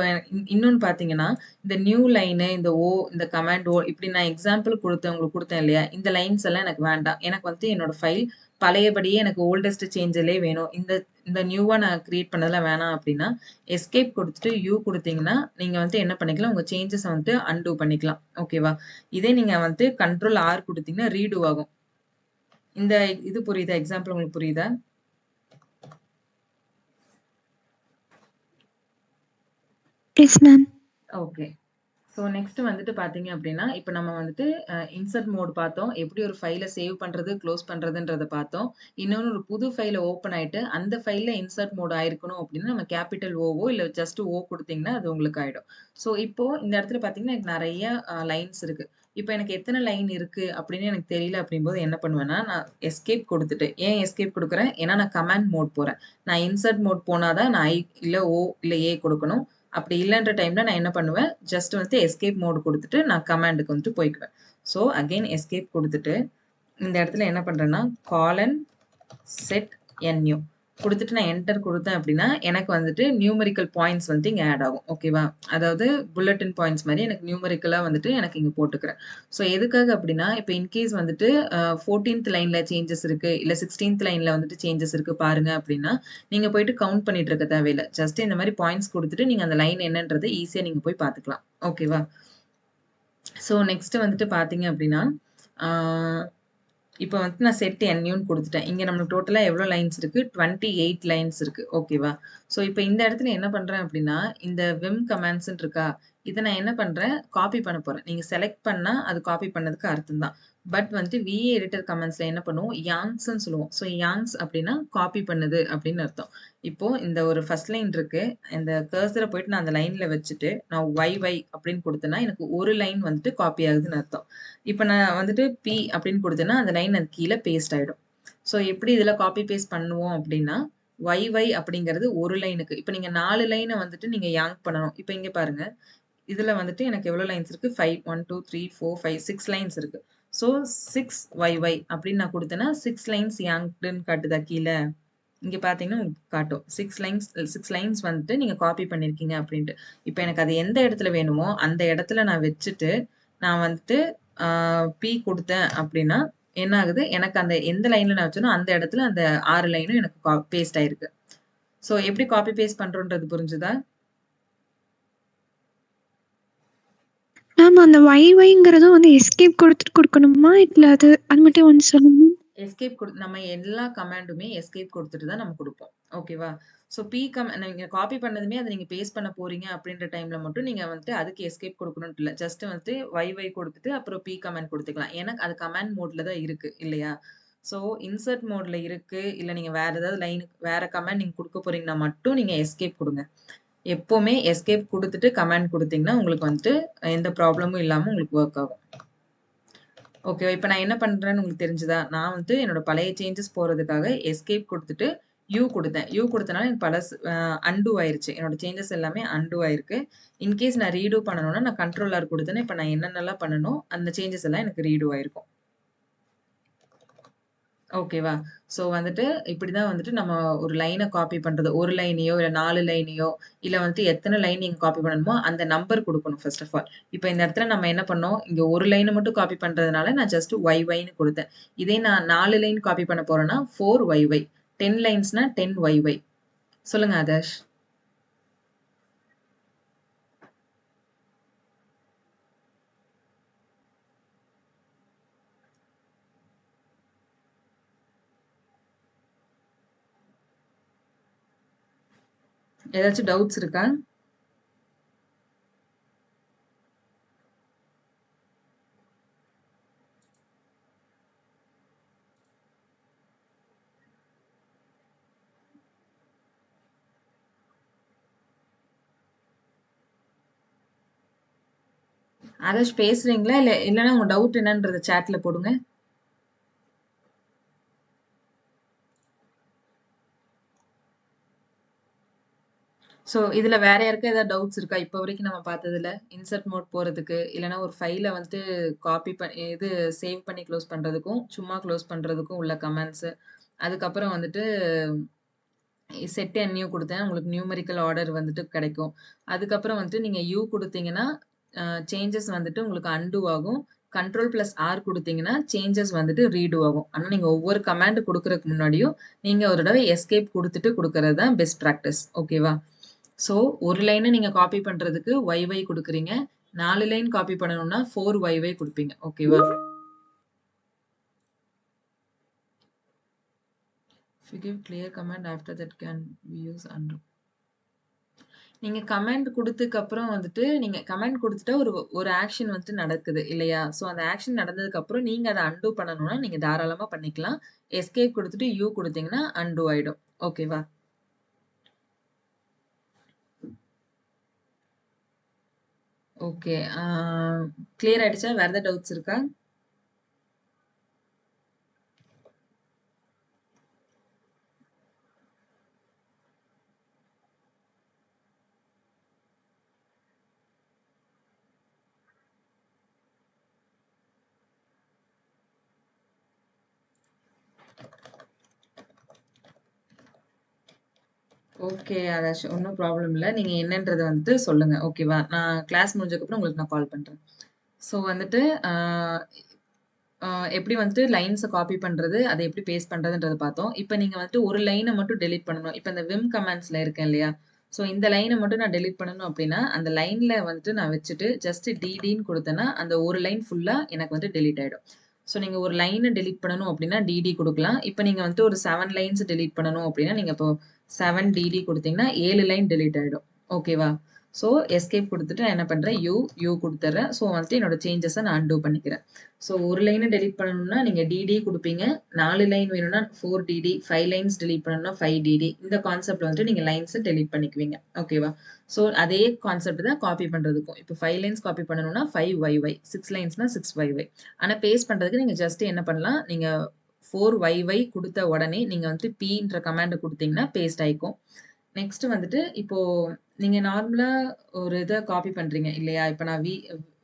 இன்னொன்று பார்த்தீங்கன்னா இந்த நியூ லைனு இந்த ஓ இந்த கமாண்ட் ஓ இப்படி நான் எக்ஸாம்பிள் உங்களுக்கு கொடுத்தேன் இல்லையா, இந்த லைன்ஸ் எல்லாம் எனக்கு வேண்டாம். எனக்கு வந்து என்னோட ஃபைல் பழையபடியே எனக்கு ஓல்டஸ்ட் சேஞ்சிலே வேணும். இந்த இந்த நியூவாக நான் கிரியேட் பண்ணதெல்லாம் வேணாம் அப்படின்னா எஸ்கேப் கொடுத்துட்டு யூ கொடுத்தீங்கன்னா நீங்கள் வந்து என்ன பண்ணிக்கலாம், உங்கள் சேஞ்சஸை வந்துட்டு அன்டூ பண்ணிக்கலாம். ஓகேவா? இதே நீங்கள் வந்து கண்ட்ரோல் R கொடுத்தீங்கன்னா ரீடூ ஆகும். இந்த இது புரியுதா? எக்ஸாம்பிள் உங்களுக்கு புரியுதா? Yes ma'am. Okay. So next வந்துட்டு பார்த்தீங்க அப்படின்னா இப்போ நம்ம வந்துட்டு இன்சர்ட் மோட் பார்த்தோம், எப்படி ஒரு ஃபைலை சேவ் பண்ணுறது க்ளோஸ் பண்ணுறதுன்றதை பார்த்தோம். இன்னொன்று ஒரு புது ஃபைலை ஓப்பன் ஆகிட்டு அந்த ஃபைலில் இன்சர்ட் மோட் ஆயிருக்கணும் அப்படின்னா நம்ம கேபிட்டல் ஓவோ இல்லை ஜஸ்ட் ஓ கொடுத்தீங்கன்னா அது உங்களுக்கு ஆகிடும். ஸோ இப்போது இந்த இடத்துல பார்த்தீங்கன்னா எனக்கு நிறைய லைன்ஸ் இருக்குது. இப்போ எனக்கு எத்தனை லைன் இருக்குது அப்படின்னு எனக்கு தெரியல. அப்படிங்கும்போது என்ன பண்ணுவேன்னா நான் எஸ்கேப் கொடுத்துட்டு, ஏன் எஸ்கேப் கொடுக்குறேன், ஏன்னா நான் கமாண்ட் மோட் போகிறேன். நான் இன்சர்ட் மோட் போனால் தான் நான் ஐ இல்லை ஓ இல்லை ஏ கொடுக்கணும். அப்படி இல்லைன்ற டைமில் நான் என்ன பண்ணுவேன், ஜஸ்ட் வந்து எஸ்கேப் மோடு கொடுத்துட்டு நான் கமாண்டுக்கு வந்துட்டு போய்க்குவேன். ஸோ அகெயின் எஸ்கேப் கொடுத்துட்டு இந்த இடத்துல என்ன பண்ணுறேன்னா காலன் செட் NU கொடுத்துட்டு நான் என்டர் கொடுத்தேன் அப்படின்னா எனக்கு வந்துட்டு நியூமரிக்கல் பாயிண்ட்ஸ் வந்துட்டு இங்கே ஆட் ஆகும். ஓகேவா? அதாவது புல்லட்டின் பாயிண்ட்ஸ் மாதிரி எனக்கு நியூமரிக்கலாக வந்துட்டு எனக்கு இங்கே போட்டுக்கிறேன். ஸோ எதுக்காக அப்படின்னா இப்போ இன்கேஸ் வந்துட்டு 14th லைனில் சேஞ்சஸ் இருக்குது இல்லை 16th லைனில் வந்துட்டு சேஞ்சஸ் இருக்குது பாருங்க அப்படின்னா நீங்கள் போயிட்டு கவுண்ட் பண்ணிட்டு இருக்க தேவையில்லை. ஜஸ்ட் இந்த மாதிரி பாயிண்ட்ஸ் கொடுத்துட்டு நீங்கள் அந்த லைன் என்னன்றது ஈஸியாக நீங்கள் போய் பார்த்துக்கலாம். ஓகேவா? ஸோ நெக்ஸ்ட் வந்துட்டு பார்த்தீங்க அப்படின்னா இப்போ வந்து நான் செட் NUன்னு கொடுத்துட்டேன். இங்கே நம்மளுக்கு டோட்டலாக எவ்வளோ லைன்ஸ் இருக்குது, 28 லைன்ஸ் இருக்குது. ஓகேவா? ஸோ இப்போ இந்த இடத்துல என்ன பண்ணுறேன் அப்படின்னா இந்த விம் கமாண்ட்ஸ்ன்னு இருக்கா, இதை நான் என்ன பண்ணுறேன், காப்பி பண்ண போகிறேன். நீங்கள் செலக்ட் பண்ணால் அது காப்பி பண்ணதுக்கு அர்த்தம் தான். பட் வந்துட்டு VA எடிட்டர் கமெண்ட்ஸில் என்ன பண்ணுவோம், யாங்ஸ்ன்னு சொல்லுவோம். ஸோ யாங்ஸ் அப்படின்னா காப்பி பண்ணுது அப்படின்னு அர்த்தம். இப்போது இந்த ஒரு ஃபர்ஸ்ட் லைன் இருக்குது, இந்த கர்சரை போயிட்டு நான் அந்த லைனில் வச்சுட்டு நான் YY அப்படின்னு கொடுத்தேன்னா எனக்கு ஒரு லைன் வந்துட்டு காப்பி ஆகுதுன்னு அர்த்தம். இப்போ நான் வந்துட்டு P அப்படின்னு கொடுத்தேன்னா அந்த லைன் அது கீழே பேஸ்ட் ஆகிடும். ஸோ எப்படி இதில் காப்பி பேஸ்ட் பண்ணுவோம் அப்படின்னா YY அப்படிங்கிறது ஒரு லைனுக்கு. இப்போ நீங்கள் 4 லைனை வந்துட்டு நீங்கள் யாங்க் பண்ணணும். இப்போ இங்கே பாருங்கள், இதில் வந்துட்டு எனக்கு எவ்வளோ லைன்ஸ் இருக்குது, 5 1 2 3 4 5 6 லைன்ஸ் இருக்குது. ஸோ 6YY அப்படின்னு நான் கொடுத்தேன்னா 6 லைன்ஸ் யாங்க்டுன்னு காட்டுதா கீழே? இங்க பார்த்தீங்கன்னா உங்களுக்கு காட்டும். 6 லைன்ஸ் வந்துட்டு நீங்க காப்பி பண்ணியிருக்கீங்க அப்படின்ட்டு. இப்ப எனக்கு அது எந்த இடத்துல வேணுமோ, அந்த இடத்துல நான் வச்சுட்டு, நான் வந்துட்டு பி குடுத்தேன் அப்படின்னா, என்ன ஆகுது? எனக்கு அந்த எந்த லைன்ல நான் வச்சேனோ, அந்த இடத்துல அந்த 6 லைனும் எனக்கு பேஸ்ட் ஆயிருக்கு. ஸோ எப்படி காப்பி பேஸ்ட் பண்றோன்றது புரிஞ்சுதா? மேம் அந்த YYங்கிறதும் வந்து எஸ்கேப் கொடுத்துட்டு கொடுக்கணுமா? இல்ல அது மட்டும் ஒண்ணு சொல்லுங்க. எஸ்கேப் நம்ம எல்லா கமாண்டுமே எஸ்கேப் குடுத்துட்டு தான் நம்ம குடுப்போம். ஓகேவா? ஸோ நீங்க காப்பி பண்ணதுமே அத நீங்க பேஸ்ட் பண்ண போறீங்க அப்படின்ற டைம்ல மட்டும் நீங்க வந்துட்டு அதுக்கு எஸ்கேப் குடுக்கணும்னு இல்ல. ஜஸ்ட் வந்துட்டு குடுத்துட்டு அப்புறம் கமாண்ட் குடுத்துக்கலாம். ஏன்னா அது கமாண்ட் மோட்ல தான் இருக்கு இல்லையா? ஸோ இன்சர்ட் மோட்ல இருக்கு. இல்ல நீங்க வேற ஏதாவது வேற கமாண்ட் நீங்க குடுக்க போறீங்கன்னா மட்டும் நீங்க எஸ்கேப் குடுங்க. எப்பவுமே எஸ்கேப் குடுத்துட்டு கமாண்ட் குடுத்தீங்கன்னா, உங்களுக்கு வந்துட்டு எந்த ப்ராப்ளமும் இல்லாம உங்களுக்கு வொர்க் ஆகும். ஓகேவா? இப்ப நான் என்ன பண்றேன்னு உங்களுக்கு தெரிஞ்சுதா? நான் வந்து என்னோட பழைய சேஞ்சஸ் போறதுக்காக எஸ்கேப் குடுத்துட்டு குடுத்தேன். குடுத்தனால எனக்கு பழசு அன்டூ ஆயிருச்சு. என்னோட சேஞ்சஸ் எல்லாமே அன்டூ ஆயிருக்கு. இன்கேஸ் நான் ரீடூ பண்ணணும்னா, நான் கண்ட்ரோல் ஆர் குடுத்தேன்னா, இப்ப நான் என்னென்னலாம் பண்ணனோ, அந்த சேஞ்சஸ் எல்லாம் எனக்கு ரீடூ ஆயிருக்கும். ஓகேவா? ஸோ வந்துட்டு இப்படிதான் வந்துட்டு நம்ம ஒரு லைன காப்பி பண்றது. 1 லைனையோ, இல்ல 4 லைனையோ, இல்ல வந்துட்டு எத்தன லைன் நீங்க காப்பி பண்ணணுமோ, அந்த நம்பர் குடுக்கணும் ஃபர்ஸ்ட் ஆஃப் ஆல். இப்ப இந்த இடத்துல நம்ம என்ன பண்ணோம், இங்க 1 லைன மட்டும் காப்பி பண்றதுனால நான் ஜஸ்ட் YYன்னு குடுத்தேன். இதே நான் 4 லைன் காப்பி பண்ண போறேன்னா 4YY. 10 லைன்ஸ்னா 10YY. சொல்லுங்க ஆதர்ஷ். ஏதாச்சும் டவுட்ஸ் இருக்கா? ஆதர்ஷ் பேசுறீங்களா? இல்லன்னா உங்க டவுட் என்னன்றத சாட்ல போடுங்க. ஸோ இதுல வேற யாருக்கா ஏதாவது டவுட்ஸ் இருக்கா? இப்ப வரைக்கும் நம்ம பார்த்ததுல? இன்சர்ட் மோட் போறதுக்கு, இல்லன்னா ஒரு ஃபைல வந்துட்டு காப்பி சேவ் பண்ணி குளோஸ் பண்றதுக்கும், சும்மா குளோஸ் பண்றதுக்கும் உள்ள கமாண்ட்ஸ். அதுக்கப்புறம் வந்துட்டு செட் அண்ட் நியூ குடுத்தேன். உங்களுக்கு நியூமெரிக்கல் ஆர்டர் வந்துட்டு கிடைக்கும். அதுக்கப்புறம் வந்துட்டு நீங்க குடுத்தீங்கன்னா, சேஞ்சஸ் வந்துட்டு உங்களுக்கு அன்டூ ஆகும். கண்ட்ரோல்+R குடுத்தீங்கன்னா, சேஞ்சஸ் வந்துட்டு ரீடூ ஆகும். ஆனா நீங்க ஒவ்வொரு கமாண்ட் குடுக்குறதுக்கு முன்னாடியும், நீங்க ஒரு தடவை எஸ்கேப் குடுத்துட்டு குடுக்குறது தான் பெஸ்ட் பிராக்டிஸ். ஓகேவா? ஸோ, 1 லைன நீங்க காப்பி பண்றதுக்கு YY குடுக்குறீங்க. 4 லைன் காப்பி பண்ணணும்னா 4YY குடுப்பீங்க. ஓகேவா? If you give clear command after that can we use undo. நீங்க கமாண்ட் குடுத்ததுக்கு அப்புறம் வந்துட்டு, நீங்க கமாண்ட் குடுத்துட்டா ஒரு ஆக்ஷன் வந்துட்டு நடக்குது இல்லையா? ஸோ அந்த ஆக்ஷன் நடந்ததுக்கு அப்புறம் நீங்க அத அன்டூ பண்ணணும்னா, நீங்க தாராளமா பண்ணிக்கலாம். எஸ்கேப் குடுத்துட்டு குடுத்தீங்கன்னா அன்டூ ஆயிடும். ஓகேவா? ஓகே. கிளியர் ஆயிடுச்சா? வேற ஏதாவது டவுட்ஸ் இருக்கா? ஓகே ஆதர்ஷ். ஒண்ணும் ப்ராப்ளம் இல்ல. நீங்க என்னன்றத வந்துட்டு சொல்லுங்க. ஓகேவா? நான் கிளாஸ் முடிஞ்சதுக்கப்புறம் உங்களுக்கு நான் கால் பண்றேன். ஸோ வந்துட்டு, அ அ எப்படி வந்துட்டு லைன்ஸ காப்பி பண்றது, அத எப்படி பேஸ்ட் பண்றதுன்றத பார்த்தோம். இப்ப நீங்க வந்துட்டு ஒரு லைன மட்டும் டெலீட் பண்ணணும். இப்ப இந்த விம் கமாண்ட்ஸ்ல இருக்கேன் இல்லையா? ஸோ இந்த லைன மட்டும் நான் டெலீட் பண்ணணும் அப்படின்னா, அந்த லைன்ல வந்துட்டு நான் வச்சுட்டு ஜஸ்ட் டிடின்னு குடுத்தேன்னா, அந்த ஒரு லைன் ஃபுல்லா எனக்கு வந்து டெலீட் ஆயிடும். ஸோ நீங்க ஒரு லைன டெலீட் பண்ணணும் அப்படின்னா, டிடி குடுக்கலாம். இப்ப நீங்க வந்துட்டு ஒரு 7 லைன்ஸ் டெலீட் பண்ணணும் அப்படின்னா, நீங்க இப்போ 7 டிடி குடுத்தீங்கன்னா 7 லைன் டெலீட் ஆயிடும். ஓகேவா? ஸோ எஸ்கேப் குடுத்துட்டு நான் என்ன பண்றேன், குடுத்துர்றேன். ஸோ வந்துட்டு என்னோட சேஞ்சஸ நான் அன்டூ பண்ணிக்கிறேன். ஸோ ஒரு லைன டெலீட் பண்ணணும்னா நீங்க டிடி குடுப்பீங்க. 4 லைன் வேணும்னா 4 டிடி, 5 லைன்ஸ் டெலீட் பண்ணணும்னா 5 டிடி. இந்த கான்செப்ட்ல வந்துட்டு நீங்க லைன்ஸ டெலீட் பண்ணிக்குவீங்க. ஓகேவா? ஸோ அதே கான்செப்ட் தான் காப்பி பண்றதுக்கும். இப்போ 5 லைன்ஸ் காப்பி பண்ணணும்னா 5YY, 6 லைன்ஸ்னா 6YY. ஆனா பேஸ்ட் பண்றதுக்கு நீங்க ஜஸ்ட் என்ன பண்ணலாம், நீங்க 4YY குடுத்த உடனே நீங்க வந்துட்டு Pன்ற கமாண்ட குடுத்தீங்கன்னா பேஸ்ட் ஆயிக்கும். நெக்ஸ்ட் வந்துட்டு இப்போ நீங்க நார்மலா ஒரு இத காப்பி பண்றீங்க இல்லையா? இப்ப நான்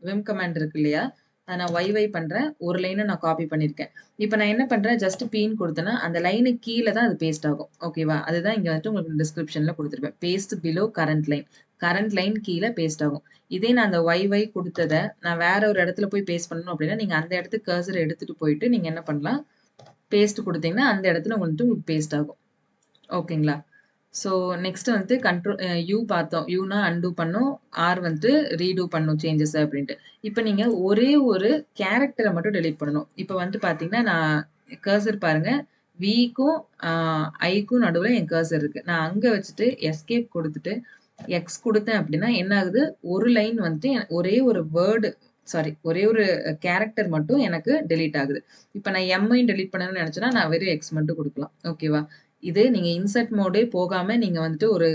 விம் கமாண்ட் இருக்கு இல்லையா? அதை நான் YY பண்றேன். ஒரு லைனை நான் காப்பி பண்ணியிருக்கேன். இப்போ நான் என்ன பண்றேன், ஜஸ்ட் பீன்னு கொடுத்தேன்னா அந்த லைனுக்கு கீழே தான் அது பேஸ்ட் ஆகும். ஓகேவா? அதுதான் இங்க வந்துட்டு உங்களுக்கு டிஸ்கிரிப்ஷன்ல கொடுத்துருப்பேன். Paste below current line. Current line கீழே பேஸ்ட் ஆகும். இதே நான் அந்த YY கொடுத்ததை நான் வேற ஒரு இடத்துல போய் பேஸ்ட் பண்ணணும் அப்படின்னா நீங்க அந்த இடத்துக்கு கர்சர் எடுத்துட்டு போயிட்டு நீங்க என்ன பண்ணலாம், பேஸ்ட் கொடுத்தீங்கன்னா அந்த இடத்துல உங்களுக்கு பேஸ்ட் ஆகும். ஓகேங்களா? ஸோ நெக்ஸ்ட் வந்துட்டு கண்ட்ரோல் யூ பார்த்தோம். யூனா அன்டூ பண்ணும், ஆர் வந்துட்டு ரீடூ பண்ணும் சேஞ்சஸ் அப்படின்ட்டு. இப்போ நீங்க ஒரே ஒரு கேரக்டரை மட்டும் டெலீட் பண்ணணும். இப்போ வந்துட்டு பார்த்தீங்கன்னா நான் கர்சர் பாருங்க, விக்கும் ஐக்கும் நடுவில் என் கர்சர் இருக்கு. நான் அங்கே வச்சுட்டு எஸ்கேப் கொடுத்துட்டு எக்ஸ் கொடுத்தேன் அப்படின்னா என்ன ஆகுது, ஒரு லைன் வந்துட்டு ஒரே ஒரு வேர்டு ஒரே ஒரு கேரக்டர் மட்டும் எனக்கு டெலீட் ஆகுது. இப்போ நான் எம்ஐயும் டெலீட் பண்ணணும்னு நினைச்சேன்னா நான் வெறும் எக்ஸ் மட்டும் கொடுக்கலாம். ஓகேவா? இது நீங்க இன்சர்ட் மோடே போகாம நீங்க வந்துட்டு ஒரு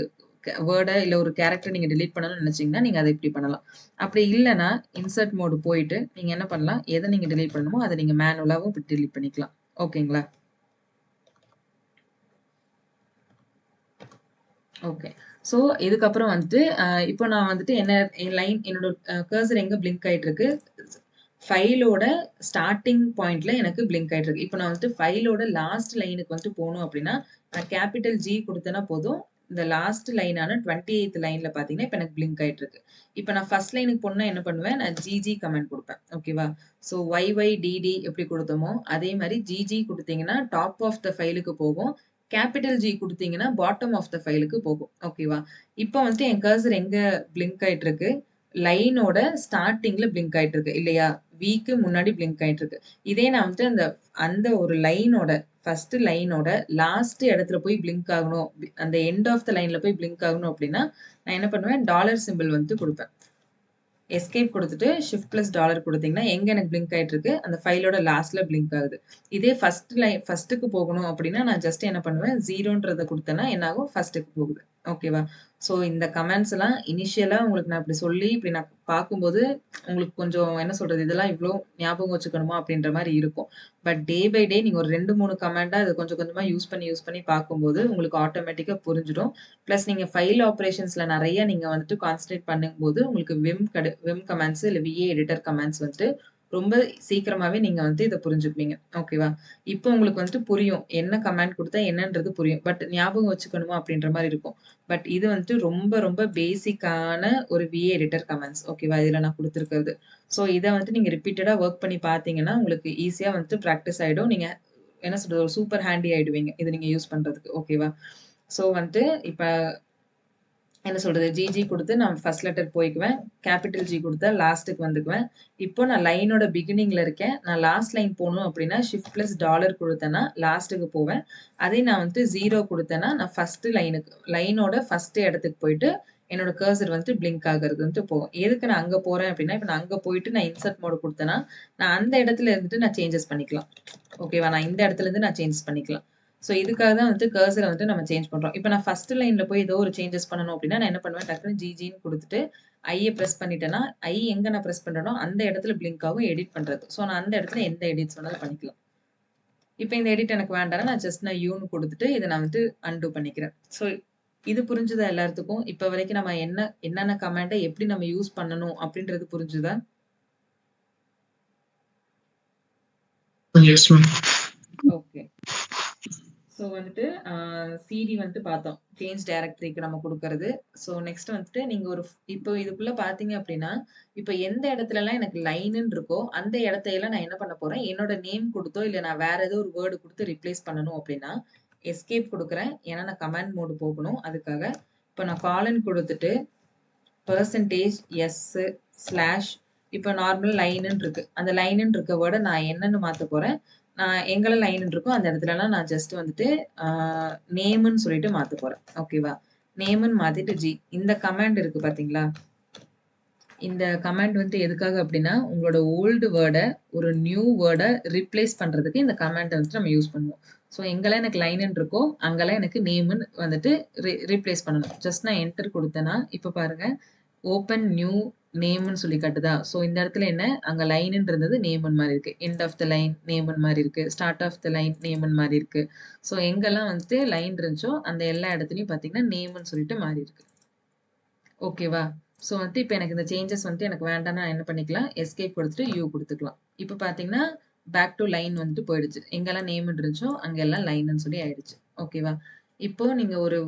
வேர்டை இல்ல ஒரு கேரக்டர் நீங்க டெலீட் பண்ணணும்னு நினைச்சீங்கன்னா நீங்க அதை இப்படி பண்ணலாம். அப்படி இல்லைன்னா இன்சர்ட் மோடு போயிட்டு நீங்க என்ன பண்ணலாம், எதை நீங்க டெலீட் பண்ணணுமோ அதை நீங்க மேனுவலாவும் இப்படி டெலீட் பண்ணிக்கலாம். ஓகேங்களா? ஓகே. ஸோ இதுக்கப்புறம் வந்துட்டு இப்போ நான் வந்துட்டு என்ன லைன் என்னோட கர்சர் எங்க பிளிங்க் ஆயிட்டு இருக்கு, ஃபைலோட ஸ்டார்டிங் பாயிண்ட்ல எனக்கு பிளிங்க் ஆயிட்டு இருக்கு. இப்போ நான் வந்துட்டு ஃபைலோட லாஸ்ட் லைனுக்கு வந்துட்டு போகணும் அப்படின்னா நான் கேபிட்டல் G கொடுத்தேன்னா போதும், இந்த லாஸ்ட் லைனான 28th லைன்ல பாத்தீங்கன்னா இப்போ எனக்கு பிளிங்க் ஆயிட்டு இருக்கு. இப்போ நான் ஃபர்ஸ்ட் லைனுக்கு போனா என்ன பண்ணுவேன், நான் GG கமெண்ட் கொடுப்பேன். ஓகேவா? ஸோ YYDD எப்படி கொடுத்தோமோ அதே மாதிரி GG கொடுத்தீங்கன்னா டாப் ஆஃப் த ஃபைலுக்கு போகும், கேபிட்டல் G கொடுத்தீங்கன்னா பாட்டம் ஆஃப் த ஃபைலுக்கு போகும். ஓகேவா? இப்போ வந்துட்டு என் கர்சர் எங்க பிளிங்க் ஆயிட்டு இருக்கு, லைனோட ஸ்டார்டிங்ல பிளிங்க் ஆயிட்டு இருக்கு இல்லையா, விக்கு முன்னாடி பிளிங்க் ஆயிட்டு இருக்கு. இதே நான் வந்துட்டு அந்த ஒரு லைனோட ஃபர்ஸ்ட் லைனோட லாஸ்ட் இடத்துல போய் பிளிங்க் ஆகணும், அந்த எண்ட் ஆஃப் த லைன்ல போய் பிளிங்க் ஆகணும் அப்படின்னா நான் என்ன பண்ணுவேன், டாலர் சிம்பிள் வந்துட்டு கொடுப்பேன். எஸ்கேப் கொடுத்துட்டு ஷிஃப்ட் பிளஸ் டாலர் கொடுத்தீங்கன்னா எங்க எனக்கு பிளிங்க் ஆயிட்டு இருக்கு, அந்த ஃபைலோட லாஸ்ட்ல பிளிங்க் ஆகுது. இதே ஃபர்ஸ்ட்டுக்கு போகணும் அப்படின்னா நான் ஜஸ்ட் என்ன பண்ணுவேன், 0ன்றதை கொடுத்தேன்னா என்ன ஆகும், ஃபர்ஸ்ட்டுக்கு போகுது. ஓகேவா? ஸோ இந்த கமெண்ட்ஸ் எல்லாம் இனிஷியலா உங்களுக்கு நான் இப்படி சொல்லி இப்படி நான் பார்க்கும்போது உங்களுக்கு கொஞ்சம் என்ன சொல்றது, இதெல்லாம் இவ்வளோ ஞாபகம் வச்சுக்கணுமா அப்படின்ற மாதிரி இருக்கும். பட் டே பை டே நீங்க ஒரு 2-3 கமெண்டா இதை கொஞ்சம் கொஞ்சமா யூஸ் பண்ணி பார்க்கும்போது உங்களுக்கு ஆட்டோமேட்டிக்கா புரிஞ்சிடும். பிளஸ் நீங்க ஃபைல் ஆப்ரேஷன்ஸ்ல நிறைய நீங்க வந்துட்டு கான்சன்ட்ரேட் பண்ணும்போது உங்களுக்கு விம் கமெண்ட்ஸ் இல்ல VA எடிட்டர் கமெண்ட்ஸ் வந்துட்டு ரொம்ப சீக்கிரமாவே நீங்க வந்து இதை புரிஞ்சுப்பீங்க. ஓகேவா? இப்போ உங்களுக்கு வந்துட்டு புரியும், என்ன கமெண்ட் கொடுத்தா என்னன்றது புரியும். பட் ஞாபகம் வச்சுக்கணுமா அப்படின்ற மாதிரி இருக்கும். பட் இது வந்துட்டு ரொம்ப ரொம்ப பேசிக்கான ஒரு VA எடிட்டர் கமெண்ட்ஸ். ஓகேவா? இதுல நான் கொடுத்துருக்கிறது. ஸோ இதை வந்துட்டு நீங்க ரிப்பீட்டடா ஒர்க் பண்ணி பார்த்தீங்கன்னா உங்களுக்கு ஈஸியா வந்துட்டு ப்ராக்டிஸ் ஆயிடும். நீங்க என்ன சொல்றது, ஒரு சூப்பர் ஹேண்டி ஆயிடுவீங்க இது நீங்க யூஸ் பண்றதுக்கு. ஓகேவா? ஸோ வந்துட்டு இப்ப என்ன சொல்றது, ஜிஜி கொடுத்து நான் ஃபர்ஸ்ட் லெட்டர் போய்க்குவேன், கேபிட்டல் G கொடுத்தா லாஸ்ட்டுக்கு வந்துக்குவேன். இப்போ நான் லைனோட பிகினிங்ல இருக்கேன், நான் லாஸ்ட் லைன் போகணும் அப்படின்னா ஷிஃப்ட் பிளஸ் டாலர் கொடுத்தேன்னா லாஸ்ட்டுக்கு போவேன். அதே நான் வந்துட்டு 0 கொடுத்தேன்னா நான் ஃபர்ஸ்ட் லைனோட ஃபர்ஸ்ட் இடத்துக்கு போயிட்டு என்னோட கர்சர் வந்துட்டு பிளிங்க் ஆகுறது வந்துட்டு போகும். எதுக்கு நான் அங்க போறேன் அப்படின்னா, இப்போ நான் அங்க போயிட்டு நான் இன்சர்ட் மோட் கொடுத்தேன்னா நான் அந்த இடத்துல இருந்துட்டு நான் சேஞ்சஸ் பண்ணிக்கலாம். ஓகேவா? நான் இந்த இடத்துல இருந்து நான் சேஞ்சஸ் பண்ணிக்கலாம். ஸோ இதுக்காக தான் வந்துட்டு கர்சரை வந்துட்டு நம்ம சேஞ்ச் பண்றோம். இப்போ நான் ஃபர்ஸ்ட் லைன்ல போய் ஏதோ ஒரு சேஞ்சஸ் பண்ணணும் அப்படின்னா நான் என்ன பண்ணுவேன், டக்குனு ஜிஜின்னு கொடுத்துட்டு ஐயை ப்ரெஸ் பண்ணிட்டேன்னா ஐ எங்க நான் ப்ரெஸ் பண்றேனோ அந்த இடத்துல பிளிங்க் ஆகும் எடிட் பண்றது. ஸோ நான் அந்த இடத்துல எந்த எடிட்ஸ் வேணாலும் பண்ணிக்கலாம். இப்போ இந்த எடிட் எனக்கு வேண்டாம், நான் யூன்னு கொடுத்துட்டு இதை நான் வந்துட்டு அன்டூ பண்ணிக்கிறேன். ஸோ இது புரிஞ்சுதா எல்லாத்துக்கும்? இப்போ வரைக்கும் நம்ம என்னென்ன கமெண்டை எப்படி நம்ம யூஸ் பண்ணணும் அப்படின்றது புரிஞ்சுதா? Yes ma'am. ஓகே. ஸோ வந்துட்டு சிடி வந்துட்டு பார்த்தோம், சேஞ்ச் டைரக்டரிக்கு நம்ம கொடுக்கறது. ஸோ நெக்ஸ்ட் வந்துட்டு நீங்க இப்போ இதுக்குள்ள பாத்தீங்க அப்படின்னா இப்போ எந்த இடத்துலலாம் எனக்கு லைனுன்னு இருக்கோ அந்த இடத்தையெல்லாம் நான் என்ன பண்ண போறேன், என்னோட நேம் கொடுத்தோ இல்லை நான் வேற ஏதோ ஒரு வேர்டு கொடுத்து ரிப்ளேஸ் பண்ணணும் அப்படின்னா எஸ்கேப் கொடுக்குறேன். ஏன்னா நான் கமாண்ட் மோடு போகணும் அதுக்காக. இப்போ நான் காலன் கொடுத்துட்டு %s/ இப்போ நார்மல் லைனுன்னு இருக்கு, அந்த லைனுன்னு இருக்க வேர்டை நான் என்னன்னு மாற்ற போறேன், நான் எங்கெல்லாம் லைன் இருக்கோ அந்த இடத்துலலாம் நான் ஜஸ்ட் வந்துட்டு நேம்னு சொல்லிட்டு மாத்த போறேன். ஓகேவா? நேம்னு மாத்திட்டு G. இந்த கமாண்ட் இருக்கு பாத்தீங்களா, இந்த கமாண்ட் வந்துட்டு எதுக்காக அப்படின்னா உங்களோட ஓல்டு வேர்டை ஒரு நியூ வேர்டை ரிப்ளேஸ் பண்றதுக்கு இந்த கமாண்டை வந்துட்டு நம்ம யூஸ் பண்ணுவோம். ஸோ எங்கெல்லாம் எனக்கு லைன் இருக்கோ அங்கெல்லாம் எனக்கு நேம்னு வந்துட்டு ரீப்ளேஸ் பண்ணணும். ஜஸ்ட் நான் என்டர் கொடுத்தேன்னா இப்போ பாருங்க ஓப்பன் நியூ நேம்னு சொல்லி காட்டுதா. ஸோ இந்த இடத்துல என்ன, அங்கே லைனுன்னு இருந்தது நேமன் மாதிரி இருக்கு, எண்ட் ஆஃப் த லைன் நேமன் மாதிரி இருக்கு, ஸ்டார்ட் ஆஃப் த லைன் நேமன் மாதிரி இருக்கு. ஸோ எங்கெல்லாம் வந்துட்டு லைன் இருந்துச்சோ அந்த எல்லா இடத்துலையும் பார்த்தீங்கன்னா நேம்னு சொல்லிட்டு மாறி இருக்கு. ஓகேவா? ஸோ வந்து இப்போ எனக்கு இந்த சேஞ்சஸ் வந்துட்டு எனக்கு வேண்டாம்னா நான் என்ன பண்ணிக்கலாம், எஸ்கேப் கொடுத்துட்டு யூ கொடுத்துக்கலாம். இப்போ பார்த்தீங்கன்னா பேக் டு லைன் வந்துட்டு போயிடுச்சு. எங்கெல்லாம் நேம் இருந்துச்சோ அங்கெல்லாம் லைன்னு சொல்லி ஆயிடுச்சு. ஓகேவா? இப்போ நீங்க ஒரு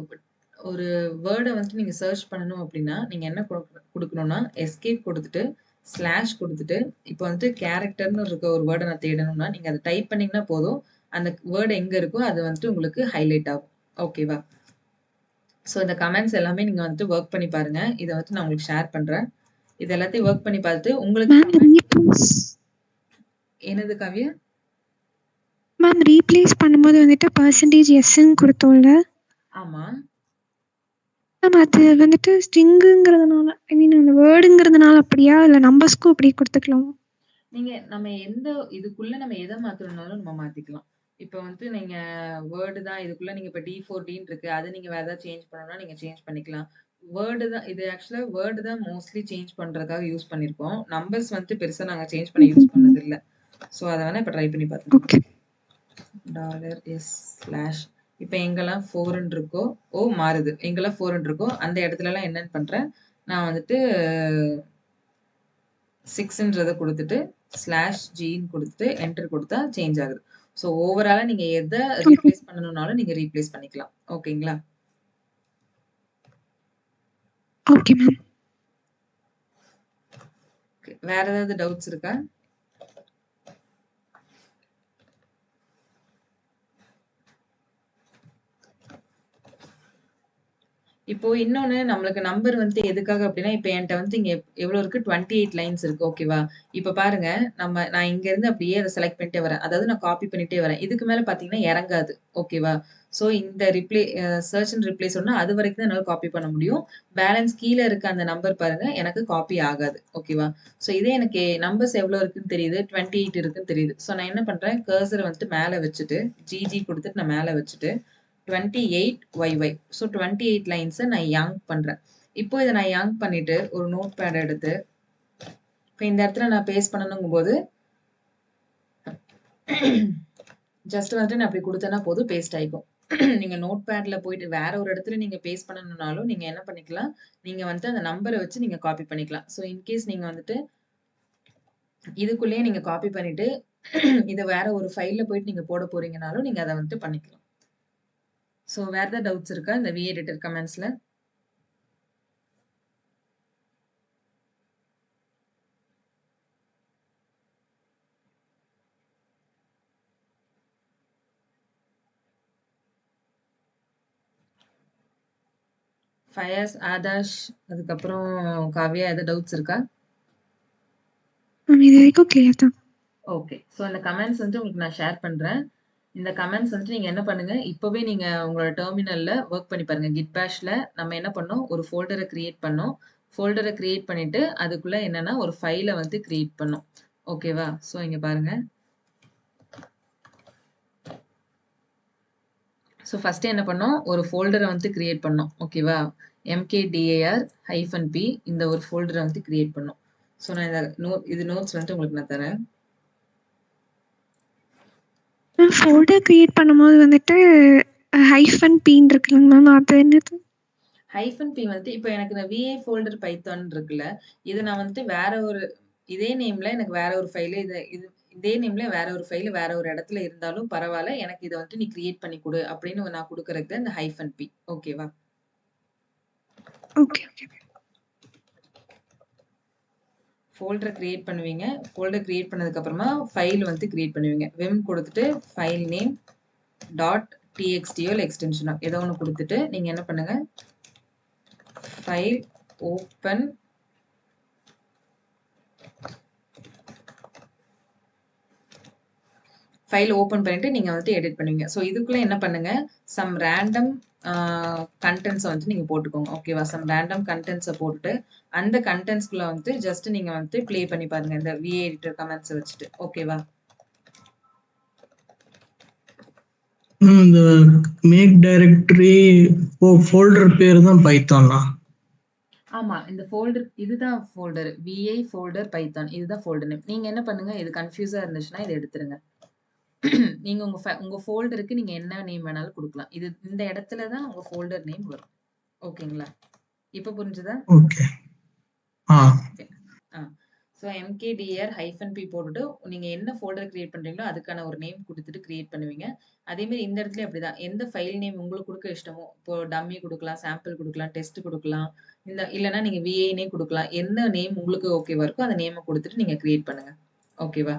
ஒரு வேர்ட வந்துட்டு நீங்க சர்ச் பண்ணணும் அப்படின்னா, நீங்க என்ன குடுக்கணும்னா, எஸ்கேப் கொடுத்துட்டு, ஸ்லாஷ் கொடுத்துட்டு, இப்போ வந்துட்டு கேரக்டர்ன்னு இருக்க ஒரு வேர்ட நான் தேடணும்னா, நீங்க அத டைப் பண்ணீங்கன்னா போதும். அந்த வேர்ட் எங்க இருக்கோ அது வந்துட்டு உங்களுக்கு ஹைலைட் ஆகும். ஓகேவா? ஸோ இந்த கமெண்ட்ஸ் எல்லாமே நீங்க வந்துட்டு வொர்க் பண்ணி பாருங்க. இத வந்துட்டு நான் உங்களுக்கு ஷேர் பண்றேன். இது எல்லாத்தையும் வொர்க் பண்ணி பார்த்துட்டு உங்களுக்கு மேம் ரீப்ளேஸ் என்னது காவியா? மேம் ரீப்ளேஸ் பண்ணும்போது வந்துட்டு பெர்சன்டேஜ் எஸ்ன்னு கொடுத்தோம்ல ஆமா. மேம் அது வந்துட்டு ஸ்ட்ரிங்குங்கிறதுனால ஐ மீன் அந்த வேர்டுங்கிறதுனால அப்படியா இல்லை நம்பர்ஸ்க்கும் அப்படி கொடுத்துக்கலாமா? நம்ம எந்த இதுக்குள்ள நம்ம எத மாத்தணும்னாலும் நம்ம மாத்திக்கலாம். இப்ப வந்துட்டு நீங்க வேர்ட் தான் இதுக்குள்ள நீங்க இப்ப D4Dன்னு இருக்கு. அத நீங்க வேற ஏதாவது சேஞ்ச் பண்ணணும்னா நீங்க சேஞ்ச் பண்ணிக்கலாம். வேர்ட் தான் இது ஆக்சுவலா வேர்ட் தான் மோஸ்ட்லி சேஞ்ச் பண்றதுக்காக யூஸ் பண்ணியிருக்கோம். நம்பர்ஸ் வந்துட்டு பெருசா நாங்க சேஞ்ச் பண்ண யூஸ் பண்ணது இல்ல. சோ அத வேணா இப்ப ட்ரை பண்ணி பார்த்துக்கலாம். ஓகே $s/ இப்ப எங்கெல்லாம் 4ன்னு இருக்கோ மாறுது. எங்கெல்லாம் 4ன்னு இருக்கோ அந்த இடத்துலலாம் என்னன்னு பண்றேன், நான் வந்துட்டு 6ன்றத குடுத்துட்டு /Gன்னு குடுத்துட்டு என்டர் குடுத்தா சேஞ்ச் ஆகுது. ஸோ ஓவராலா நீங்க எத ரீப்ளேஸ் பண்ணணும்னாலும் நீங்க ரீப்ளேஸ் பண்ணிக்கலாம். ஓகேங்களா? Okay ma'am. வேற ஏதாவது டவுட்ஸ் இருக்கா? இப்போ இன்னொன்னு நம்மளுக்கு நம்பர் வந்து எதுக்காக அப்படின்னா, இப்ப என்ட்ட வந்து இங்க எவ்வளோ இருக்கு? 28 லைன்ஸ் இருக்கு. ஓகேவா? இப்ப பாருங்க, நான் இங்க இருந்து அப்படியே அத செலக்ட் பண்ணிட்டே வரேன். அதாவது நான் காப்பி பண்ணிட்டே வரேன். இதுக்கு மேல பார்த்தீங்கன்னா இறங்காது. ஓகேவா? ஸோ இந்த சர்ச் அண்ட் ரிப்ளேஸ் சொன்னா அது வரைக்கும் தான் என்னால காப்பி பண்ண முடியும். பேலன்ஸ் கீழ இருக்க அந்த நம்பர் பாருங்க, எனக்கு காப்பி ஆகாது. ஓகேவா? ஸோ இதே எனக்கு நம்பர்ஸ் எவ்வளோ இருக்குன்னு தெரியுது. 28 இருக்குன்னு தெரியுது. ஸோ நான் என்ன பண்றேன், கர்சர வந்துட்டு மேல வச்சுட்டு, GG குடுத்துட்டு நான் மேல வச்சுட்டு 28YY. ஸோ 28 லைன்ஸ நான் யாங்க் பண்றேன். இப்போ இத நான் யாங்க் பண்ணிட்டு, ஒரு நோட் பேட் எடுத்து, இப்ப இந்த இடத்துல நான் பேஸ்ட் பண்ணணுங்கும்போது, ஜஸ்ட் வந்துட்டு நான் அப்படி குடுத்தேன்னா போதும் பேஸ்ட் ஆயிக்கும். நீங்க நோட் பேட்ல போயிட்டு வேற ஒரு இடத்துல நீங்க பேஸ்ட் பண்ணணும்னாலும், நீங்க என்ன பண்ணிக்கலாம், நீங்க வந்துட்டு அந்த நம்பர வச்சு நீங்க காப்பி பண்ணிக்கலாம். ஸோ இன்கேஸ் நீங்க வந்துட்டு இதுக்குள்ளேயே நீங்க காப்பி பண்ணிட்டு, இத வேற ஒரு ஃபைல்ல போயிட்டு நீங்க போட போறீங்கனாலும், நீங்க அத வந்துட்டு பண்ணிக்கலாம். ஸோ வேற ஏதாவது டவுட்ஸ் இருக்கா இந்த V-editor கமெண்ட்ஸ்ல? ஃபயாஸ், ஆதாஷ், அதுக்கப்புறம் காவ்யா ஏதாவது டவுட்ஸ் இருக்கா? மேம் இது வரைக்கும் கிளியர் தான். ஓகே. ஸோ அந்த கமெண்ட்ஸ் வந்துட்டு உங்களுக்கு நான் ஷேர் பண்றேன். இந்த கமெண்ட்ஸ் வந்துட்டு நீங்க என்ன பண்ணுங்க, இப்பவே நீங்க உங்களோட டெர்மினல்ல வொர்க் பண்ணி பாருங்க. கிட் பேஷ்ல நம்ம என்ன பண்ணோம், ஒரு ஃபோல்டர கிரியேட் பண்ணோம். ஃபோல்டர கிரியேட் பண்ணிட்டு, அதுக்குள்ள என்னன்னா ஒரு ஃபைல வந்து கிரியேட் பண்ணோம். ஓகேவா? ஸோ இங்க பாருங்க. ஸோ ஃபர்ஸ்ட் என்ன பண்ணோம், ஒரு ஃபோல்டர வந்து கிரியேட் பண்ணோம். ஓகேவா? mkdir-p இந்த ஒரு ஃபோல்டர வந்து கிரியேட் பண்ணோம். ஸோ நான் இது நோட்ஸ் வந்துட்டு உங்களுக்கு நான் தரேன். மேம் ஃபோல்டர் கிரியேட் பண்ணும்போது வந்துட்டு -p இருக்குல்லங்க மேம் அது என்னது? -p வந்துட்டு இப்போ எனக்கு இந்த VA ஃபோல்டர் பைத்தான் இருக்குல்ல, இது நான் வந்துட்டு வேற ஒரு இதே நேம்ல எனக்கு வேற ஒரு ஃபைலு இதே நேம்ல வேற ஒரு ஃபைலு வேற ஒரு இடத்துல இருந்தாலும் பரவால்ல. எனக்கு இத வந்துட்டு நீ கிரியேட் பண்ணி குடு அப்படின்னு நான் குடுக்குறதுக்கு தான் இந்த -p. ஓகேவா? Okay okay. ஃபோல்டர கிரியேட் பண்ணுவீங்க. ஃபோல்டர் கிரியேட் பண்ணதுக்கு அப்புறமா ஃபைல் வந்து கிரியேட் பண்ணுவீங்க. vim குடுத்துட்டு ஃபைல் நேம் .txtயோ இல்ல எக்ஸ்டென்ஷனோ ஏதோ ஒண்ணு குடுத்துட்டு நீங்க என்ன பண்ணுங்க, ஃபைல் ஓப்பன் பண்ணிட்டு நீங்க வந்துட்டு எடிட் பண்ணுவீங்க. ஸோ இதுக்குள்ள என்ன பண்ணுங்க, சம் ரேண்டம் கன்டென்ட்ஸ வந்துட்டு நீங்க போட்டுக்கோங்க. ஓகேவா? சம் ரேண்டம் கன்டென்ட்ஸ போட்டுட்டு, அந்த கன்டென்ட்ஸ்குள்ள வந்துட்டு ஜஸ்ட் நீங்க வந்துட்டு ப்ளே பண்ணி பாருங்க. இந்த V-editor கமெண்ட்ஸ வச்சுட்டு. ஓகேவா? இந்த மேக் டைரக்டரி ஃபோல்டர் பேர் தான் பைத்தானா? ஆமா. இந்த ஃபோல்டர் இதுதான் ஃபோல்டர். VI folder Python. இதுதான் ஃபோல்டர் நேம். நீங்க என்ன பண்ணுங்க, இது கன்ஃப்யூஸா இருந்துச்சுன்னா இத எடுத்துருங்க. நீங்க உங்க ஃபோல்டருக்கு நீங்க என்ன நேம் வேணாலும் குடுக்கலாம். இந்த இடத்துல தான் உங்க ஃபோல்டர் நேம் வரும். ஓகேங்களா? இப்ப புரிஞ்சுதா? ஓகே. ஓகே. ஸோ MKDR-P போட்டுட்டு நீங்க என்ன ஃபோல்டர் கிரியேட் பண்றீங்களோ அதுக்கான ஒரு நேம் குடுத்துட்டு கிரியேட் பண்ணுவீங்க. அதே மாரி இந்த இடத்துலயும் அப்படிதான். எந்த ஃபைல் நேம் உங்களுக்கு குடுக்க இஷ்டமோ, இப்போ டம்மி குடுக்கலாம், சாம்பிள் குடுக்கலாம், டெஸ்ட் குடுக்கலாம். இல்லன்னா நீங்க VAனே குடுக்கலாம். என்ன நேம் உங்களுக்கு ஓகேவா இருக்கோ அந்த நேம குடுத்துட்டு நீங்க கிரியேட் பண்ணுங்க. ஓகேவா?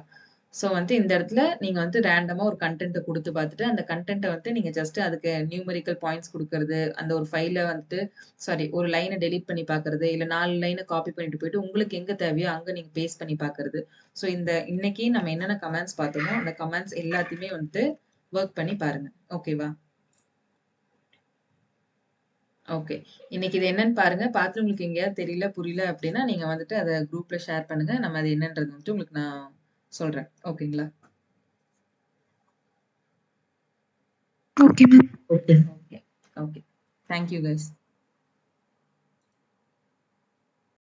ஸோ இந்த இடத்துல நீங்க ரேண்டமா ஒரு கன்டென்ட்ட குடுத்து பார்த்துட்டு, அந்த கன்டென்ட்ட நீங்க ஜஸ்ட் அதுக்கு நியூமெரிக்கல் பாயிண்ட்ஸ் குடுக்கறது, அந்த ஒரு ஃபைல ஒரு லைன டெலீட் பண்ணி பார்க்கறது, இல்ல 4 லைன காப்பி பண்ணிட்டு போயிட்டு உங்களுக்கு எங்க தேவையோ அங்க நீங்க பேஸ்ட் பண்ணி பார்க்கறது. ஸோ இன்னைக்கு நம்ம என்னென்ன கமாண்ட்ஸ் பார்த்தோமோ, அந்த கமாண்ட்ஸ் எல்லாத்தையுமே வொர்க் பண்ணி பாருங்க. ஓகேவா? ஓகே. இன்னைக்கு இது என்னன்னு பாருங்க. பார்த்துட்டு உங்களுக்கு எங்கேயாவது தெரியல, புரியல அப்படின்னா நீங்க அத குரூப்ல ஷேர் பண்ணுங்க. நம்ம அது என்னன்றது உங்களுக்கு நான் சொல்றேன். ஓகேங்களா? Okay ma'am. Okay. Okay. Okay. Thank you guys.